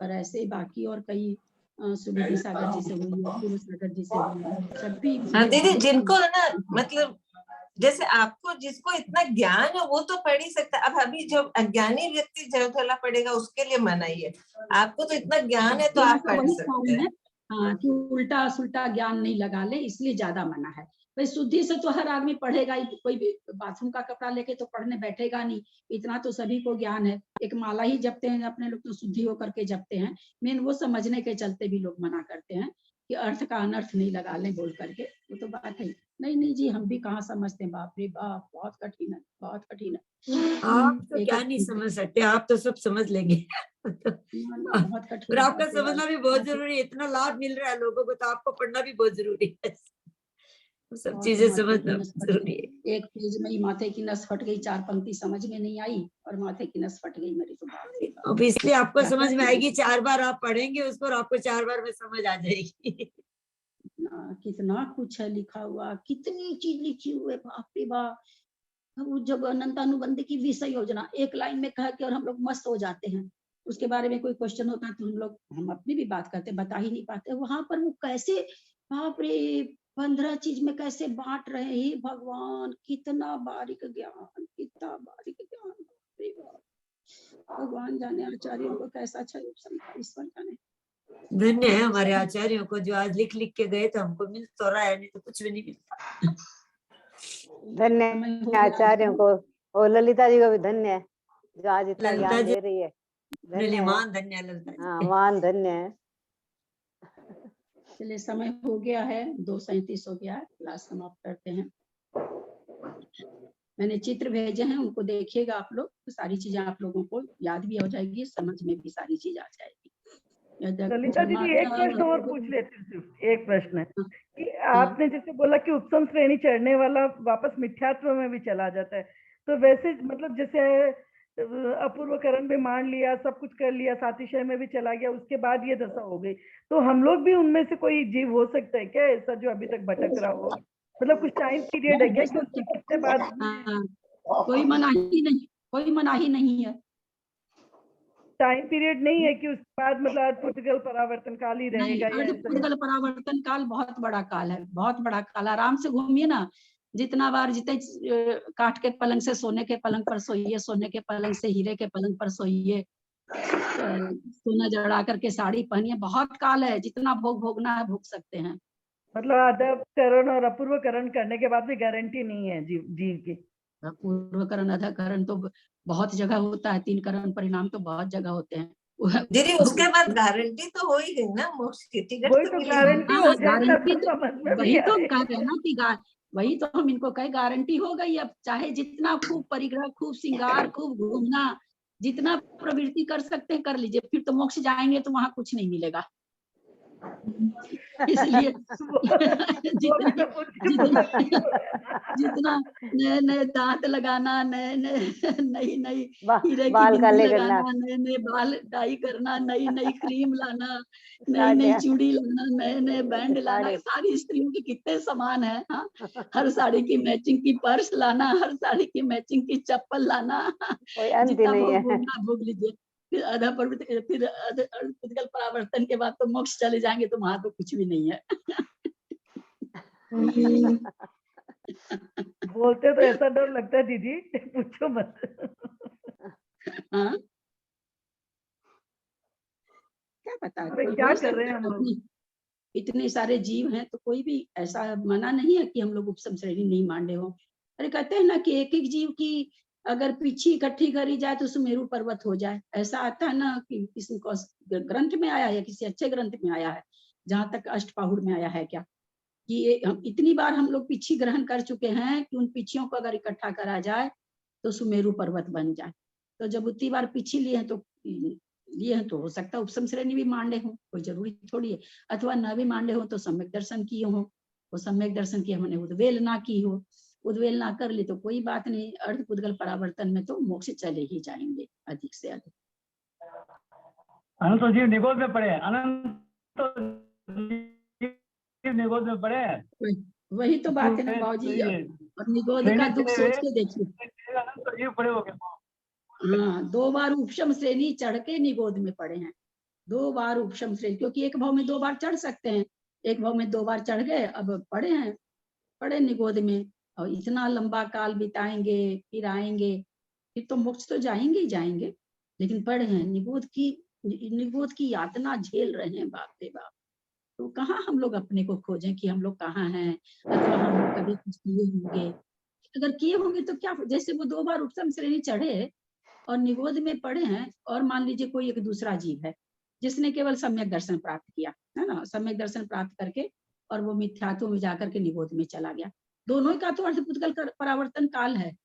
पर ऐसे बाकी और कई सुनिधि सागर जी से हुई है, गुरु सागर जी से हुई है, जब भी दीदी जिनको है ना, मतलब जैसे आपको जिसको इतना ज्ञान है वो तो पढ़ ही सकता है। अब अभी जो अज्ञानी व्यक्ति जय धौला पढ़ेगा उसके लिए मना ही है, आपको तो इतना ज्ञान है तो आप पढ़ सकते हैं। हाँ, कि उल्टा सुल्टा ज्ञान नहीं लगा ले, इसलिए ज्यादा मना है। भाई शुद्धि से तो हर आदमी पढ़ेगा ही, कोई भी बाथरूम का कपड़ा लेके तो पढ़ने बैठेगा नहीं, इतना तो सभी को ज्ञान है। एक माला ही जपते हैं अपने लोग तो शुद्धि होकर के जपते हैं, मेन वो समझने के चलते भी लोग मना करते हैं कि अर्थ का अनर्थ नहीं लगा लें बोल करके, वो तो बात है। नहीं जी, हम भी कहाँ समझते हैं, बाप रे बाप, बहुत कठिन है, बहुत कठिन है। आप तो क्या नहीं समझ सकते, आप तो सब समझ लेंगे। बहुत कठिन, पर आपका समझना भी बहुत जरूरी है, इतना लाभ मिल रहा है लोगों को, तो आपको पढ़ना भी बहुत जरूरी है, सब चीजें समझना जरूरी है। एक पेज में ही माथे की नस फट गई, 4 पंक्ति समझ में नहीं आई और माथे की नस फट गई मेरी तो। अब इसलिए आपको समझ में आएगी, 4 बार आप पढ़ेंगे उसको और आपको 4 बार में समझ आ जाएगी। कितना कुछ है लिखा हुआ, कितनी चीज लिखी हुई है, बाप रे बाप। जब अनंत अनुबंध की विषय योजना एक लाइन में कह के और हम लोग मस्त हो जाते हैं, उसके बारे में कोई क्वेश्चन होता है तो हम अपनी भी बात करते, बता ही नहीं पाते। वहां पर वो कैसे, बाप रे, 15 चीज में कैसे बांट रहे हैं भगवान, कितना बारीक ज्ञान, कितना बारीक ज्ञान। भगवान जाने आचार्यों को कैसा अच्छा ईश्वर जाने। धन्य है हमारे आचार्यों को जो आज लिख लिख के गए तो हमको मिल तो रहा है, नहीं तो कुछ भी नहीं मिलता। धन्य है आचार्यों को और ललिता जी को भी धन्य है जो आज इतना ललिता ज्ञान जी दे रही है। मेरे लिए मान धन्य है ललिता जी। हाँ मान धन्य है। चलिए समय हो गया है, 2:37 हो गया है, क्लास समाप्त करते हैं। मैंने चित्र भेजे हैं, उनको देखिएगा आप लोग, तो सारी चीजें आप लोगों को याद भी हो जाएगी, समझ में भी सारी चीज आ जाएगी। ललिता दीदी एक प्रश्न और पूछ लेती हूँ, सिर्फ एक प्रश्न है कि आपने जैसे बोला कि उपसम श्रेणी चढ़ने वाला वापस मिथ्यात्व में भी चला जाता है, तो वैसे मतलब जैसे अपूर्वकरण भी मान लिया, सब कुछ कर लिया, सातिशय में भी चला गया, उसके बाद ये दशा हो गई, तो हम लोग भी उनमें से कोई जीव हो सकता है क्या ऐसा जो अभी तक भटक रहा हो? मतलब कुछ टाइम पीरियड है क्या कि उसके कितने बाद? कोई मनाही नहीं, कोई मनाही नहीं है, टाइम पीरियड नहीं है कि उसके बाद मतलब अर्धपुद्गल परावर्तन काल ही रहेगा? अर्धपुद्गल परावर्तन काल बहुत बड़ा काल है, बहुत बड़ा काल। आराम से घूमिए ना, जितना बार जितने काठ के पलंग से सोने के पलंग पर सोइए, सोने के पलंग से हीरे के पलंग पर सोइए, सोना जड़ा करके साड़ी पहनिए, बहुत काल है, जितना भोग भोगना है भोग सकते हैं। मतलब अधःकरण और अपूर्वकरण करने के बाद भी गारंटी नहीं है जीव की? अपूर्वकरण अधःकरण तो बहुत जगह होता है, 3 करण परिणाम तो बहुत जगह होते हैं। दीदी उसके बाद गारंटी तो हो ही गई ना मोक्ष की, टिकट वही तो तो मिली। गारंटी हो जाए गारंटी तब तो समझ में भी वही तो हम आए। कह रहे हैं ना कि वही तो हम इनको कहे गारंटी हो गई। अब चाहे जितना खूब परिग्रह, खूब श्रृंगार, खूब घूमना, जितना प्रवृत्ति कर सकते हैं कर लीजिए, फिर तो मोक्ष जाएंगे तो वहां कुछ नहीं मिलेगा। इसलिए जितना नए नए दांत लगाना, नए नए नई नई हीरे की बाल बिंदी काले लगाना, करना, नए नए बाल डाई करना, नई नई क्रीम लाना, नई नई चूड़ी लाना, नए नए बैंड लाना, सारी स्त्रियों के कितने सामान है। हाँ, हर साड़ी की मैचिंग की पर्स लाना, हर साड़ी की मैचिंग की चप्पल लाना, कोई अंत ही जितना नहीं भोग है। भोगना भोग लीजिए। फिर अर्धपुद्गल परावर्तन के बाद तो मोक्ष चले जाएंगे तो वहां तो कुछ भी नहीं है। बोलते तो ऐसा डर लगता है दीदी, पूछो मत। हाँ, क्या पता क्या कर रहे हैं हम लोग? इतने सारे जीव हैं तो कोई भी ऐसा मना नहीं है कि हम लोग उपसम श्रेणी नहीं माने हो। अरे कहते हैं ना कि एक एक जीव की अगर पीछे इकट्ठी करी जाए तो सुमेरु पर्वत हो जाए। ऐसा आता है ना कि किसी को ग्रंथ में आया है, किसी अच्छे ग्रंथ में आया है, जहां तक अष्टपाहुर में आया है क्या, कि इतनी बार हम लोग पीछी ग्रहण कर चुके हैं कि उन पीछियों को अगर इकट्ठा करा जाए तो सुमेरु पर्वत बन जाए। तो जब उतनी बार पीछी लिए हैं तो हो सकता है उपसम श्रेणी भी मांडे हो, कोई जरूरी थोड़ी है। अथवा न भी मांडे हो तो सम्यक दर्शन किए हो, वो सम्यक दर्शन किया हमने उद्वेल ना की हो, उद्वेल ना कर ली तो कोई बात नहीं, अर्धपुद्गल परावर्तन में तो मोक्ष चले ही जाएंगे अधिक से अधिक। अनंत जीव निगोद में पड़े हैं, अनंत जीव निगोद में पड़े हैं। वही तो बात है ना बाबूजी, और निगोद का दुख सोच के देखिए। अनंत जीव पड़े हो गए। हाँ, 2 बार उपशम श्रेणी चढ़ के निगोद में पड़े हैं, 2 बार उपशम श्रेणी, क्योंकि एक भाव में 2 बार चढ़ सकते हैं, एक भाव में 2 बार चढ़ गए, अब पड़े हैं, पड़े निगोद में। और इतना लंबा काल बिताएंगे फिर आएंगे, फिर तो मोक्ष तो जाएंगे ही जाएंगे, लेकिन पड़े हैं निगोद की यातना झेल रहे हैं। बाप रे बाप, तो कहाँ हम लोग अपने को खोजें कि हम लोग कहाँ हैं, अथवा हम लोग कभी कुछ किए होंगे। अगर किए होंगे तो क्या, जैसे वो 2 बार उपशम श्रेणी चढ़े और निगोद में पड़े हैं, और मान लीजिए कोई एक दूसरा जीव है जिसने केवल सम्यक दर्शन प्राप्त किया है ना, सम्यक दर्शन प्राप्त करके और वो मिथ्यात्व में जाकर के निगोद में चला गया, दोनों का तो अर्धपुद्गल परावर्तन काल है।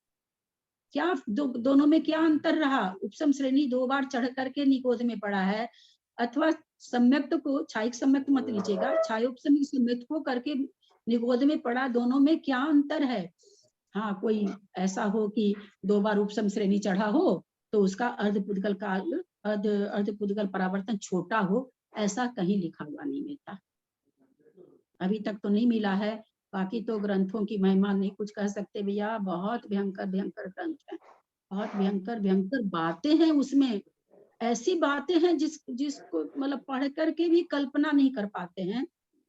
क्या दोनों में क्या अंतर रहा? उपसम श्रेणी 2 बार चढ़ करके निगोद में पड़ा है, अथवा सम्यक्त को, छायिक सम्यक्त मत लीजिएगा, छायोपसमिक सम्यक्त को करके निगोद में पड़ा, दोनों में क्या अंतर है? हाँ, कोई ऐसा हो कि 2 बार उपसम श्रेणी चढ़ा हो तो उसका अर्धपुद्गल काल, अर्धपुद्गल परावर्तन छोटा हो, ऐसा कहीं लिखा हुआ नहीं मिलता, अभी तक तो नहीं मिला है। बाकी तो ग्रंथों की महिमा नहीं कुछ कह सकते भैया, बहुत भयंकर भयंकर ग्रंथ है, बहुत भयंकर भयंकर बातें हैं उसमें, ऐसी बातें हैं जिसको मतलब पढ़ करके भी कल्पना नहीं कर पाते हैं,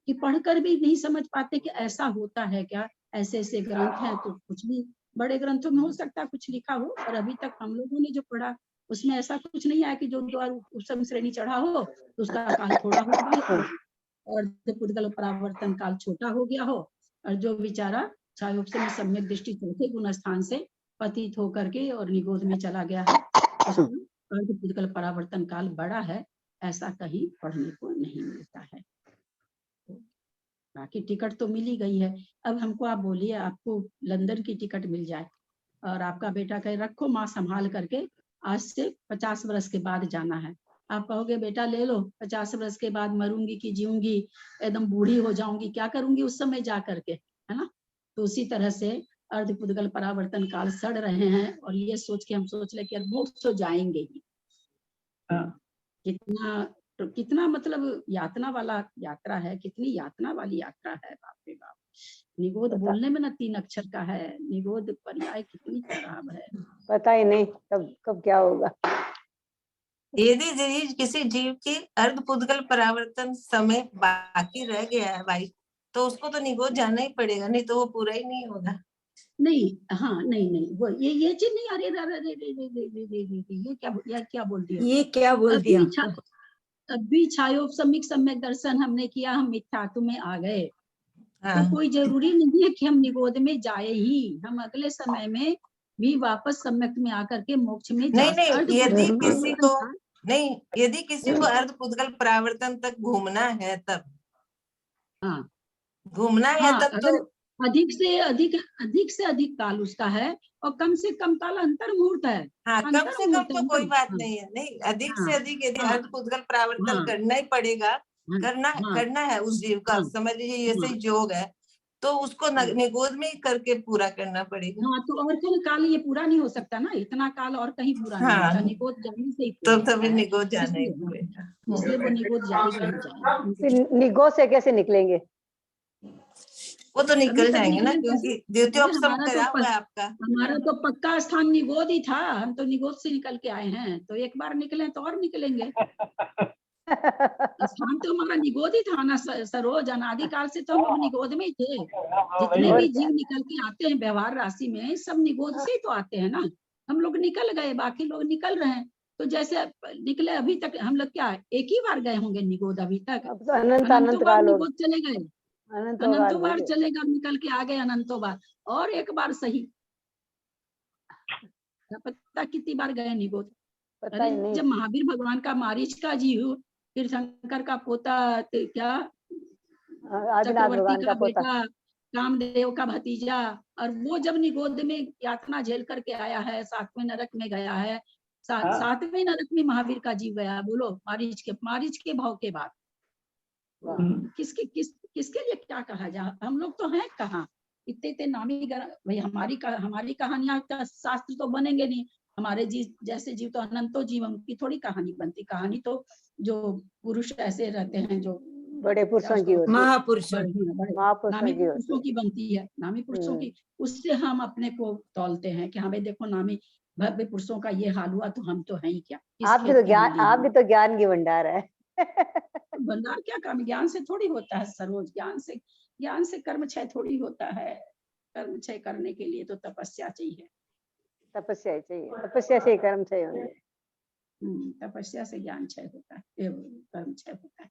कि पढ़कर भी नहीं समझ पाते कि ऐसा होता है क्या। ऐसे ऐसे ग्रंथ हैं, तो कुछ भी बड़े ग्रंथों में हो सकता है कुछ लिखा हो, और अभी तक हम लोगों ने जो पढ़ा उसमें ऐसा कुछ नहीं है कि जो द्वार उत्तम श्रेणी चढ़ा हो तो उसका काल थोड़ा हो गया और पुद्गल परावर्तन काल छोटा हो गया हो, और जो बेचारा छायोपस में सम्यक दृष्टि चौथे गुण स्थान से पतित होकर के और निगोद में चला गया है, उसको पुद्गल परावर्तन काल बड़ा है, ऐसा कहीं पढ़ने को नहीं मिलता है। बाकी टिकट तो मिल ही गई है। अब हमको आप बोलिए, आपको लंदन की टिकट मिल जाए और आपका बेटा कहे रखो माँ संभाल करके, आज से 50 वर्ष के बाद जाना है, आप कहोगे बेटा ले लो, 50 वर्ष के बाद मरूंगी कि जीऊंगी, एकदम बूढ़ी हो जाऊंगी, क्या करूंगी उस समय जा करके, है ना। तो उसी तरह से अर्ध पुद्गल परावर्तन काल सड़ रहे हैं और ये सोच के हम सोच ले कि मोक्ष तो जाएंगे ही। कितना मतलब यातना वाला यात्रा है, कितनी यातना वाली यात्रा है, बाप रे बाप। निगोद बोलने में ना 3 अक्षर का है, निगोद पर्याय कितनी खराब है, पता ही नहीं कब क्या होगा। यदि किसी जीव की अर्ध पुद्गल परावर्तन समय बाकी रह गया है भाई, तो उसको तो निगोद जाना ही पड़ेगा, नहीं तो वो पूरा ही नहीं होगा। नहीं, हाँ, नहीं वो ये चीज नहीं। अरे ये क्या बोल दिया, ये क्या बोल दिया। अभी छायोपसमिक सम्यक दर्शन हमने किया, हम मिथ्यात्व में आ गए। हाँ। तो कोई जरूरी नहीं है कि हम निगोद में जाए ही, हम अगले समय में भी वापस सम्यक में आकर के मोक्ष में नहीं, यदि किसी को अर्ध पुद्गल परावर्तन तक घूमना है तब, हाँ घूमना है तब तो अधिक से अधिक काल उसका है और कम से कम काल अंतर मुहूर्त है। हाँ, कम से कम तो कोई बात नहीं है, नहीं अधिक से अधिक यदि अर्ध पुद्गल परावर्तन करना ही पड़ेगा, करना है उस जीव का, समझ लीजिए जैसे योग है, तो उसको निगोद में ही करके पूरा करना पड़ेगा। हाँ, तो और कहीं काल ये पूरा नहीं हो सकता ना, इतना काल और कहीं पूरा नहीं होता, निगोद जाने से ही तो तभी निगोद जाना ही पड़ेगा, इसलिए वो निगोद जाएगा ही जाएगा। निगोद से कैसे निकलेंगे? वो तो निकल जाएंगे ना, क्योंकि द्वितीयोपसम करा हुआ है आपका। हमारा तो पक्का स्थान निगोद ही था, हम तो निगोद से निकल के आए हैं, तो एक बार निकले तो और निकलेंगे। स्थान तो हमारा निगोद ही था ना सरोज, अनादिकाल से तो हम निगोद में ही थे। जितने भी जीव निकल के आते हैं व्यवहार राशि में, सब निगोद से ही तो आते हैं ना। हम लोग निकल गए, बाकी लोग निकल रहे हैं, तो जैसे निकले अभी तक हम लोग क्या एक ही बार गए होंगे निगोद अभी तक? अब तो अनंत काल निगोद चले गए, अनंतों बार चले गए, निकल के आ गए अनंतों बार, और एक बार सही पता कितनी बार गए निगोद। अरे जब महावीर भगवान का मारीच का जीव, फिर शंकर का पोता, क्या चक्रवर्ती का बेटा, कामदेव का भतीजा, और वो जब निगोद में यातना झेल करके आया है, 7वें नरक में गया है, 7वें नरक में महावीर का जीव गया, बोलो मारीच के भाव के बाद किसके लिए क्या कहा जा। हम लोग तो हैं कहाँ, इतने नामी भाई, हमारी कहानियां का शास्त्र तो बनेंगे नहीं, हमारे जैसे जीव तो अनंतो जीव, उनकी थोड़ी कहानी बनती। कहानी तो जो पुरुष ऐसे रहते हैं, जो बड़े पुरुषों की, महापुरुषों नामी पुरुषों की बनती है, नामी पुरुषों की, उससे हम अपने को तौलते हैं कि हाँ भाई देखो नामी भव्य पुरुषों का ये हाल हुआ, तो हम तो हैं ही क्या। आप भी तो ज्ञान की भंडार है। भंडार क्या काम, ज्ञान से थोड़ी होता है सरोज, ज्ञान से कर्म क्षय थोड़ी होता है। कर्म क्षय करने के लिए तो तपस्या चाहिए, तपस्या से कर्म क्षय होंगे। तपस्या से ज्ञान क्षय होता है, कर्म क्षय होता है।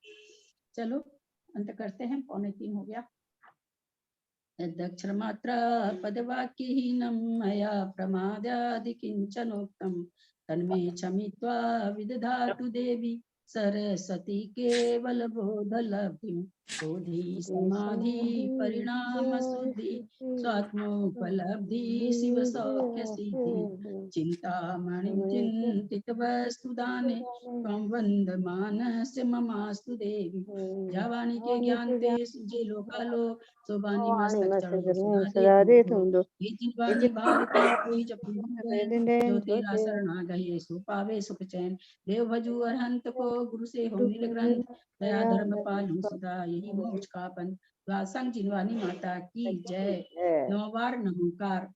चलो अंत करते हैं, 2:45 हो गया। यदक्षर मात्रा पदवाक्यहीनं मया प्रमादादि किंचनोक्तं तन्मे क्षमित्वा विदधातु देवी सरस्वती केवल बोधलब्धिं बोधि समाधि परिणाम शुद्धि स्वात्मोपलब्धि शिव सौख्य सिद्धि चिंतामणिं चिंतित वस्तुदाने त्वं वन्दमानस्य ममास्तु देवी जावानी के ज्ञान ते सुजे लोकालो सोबानी मस्तक चढ़ो सदा दे तुम ये जिनवानी भारती कोई जब जो तेरा शरणा गए सो पावे सुख चैन देव भजू अरहंत को गुरु से हो नील ग्रंथ दया धर्म पालू सदा यही मोक्ष का पंथ। वासंग जिनवानी माता की जय। 9 बार नमोकार।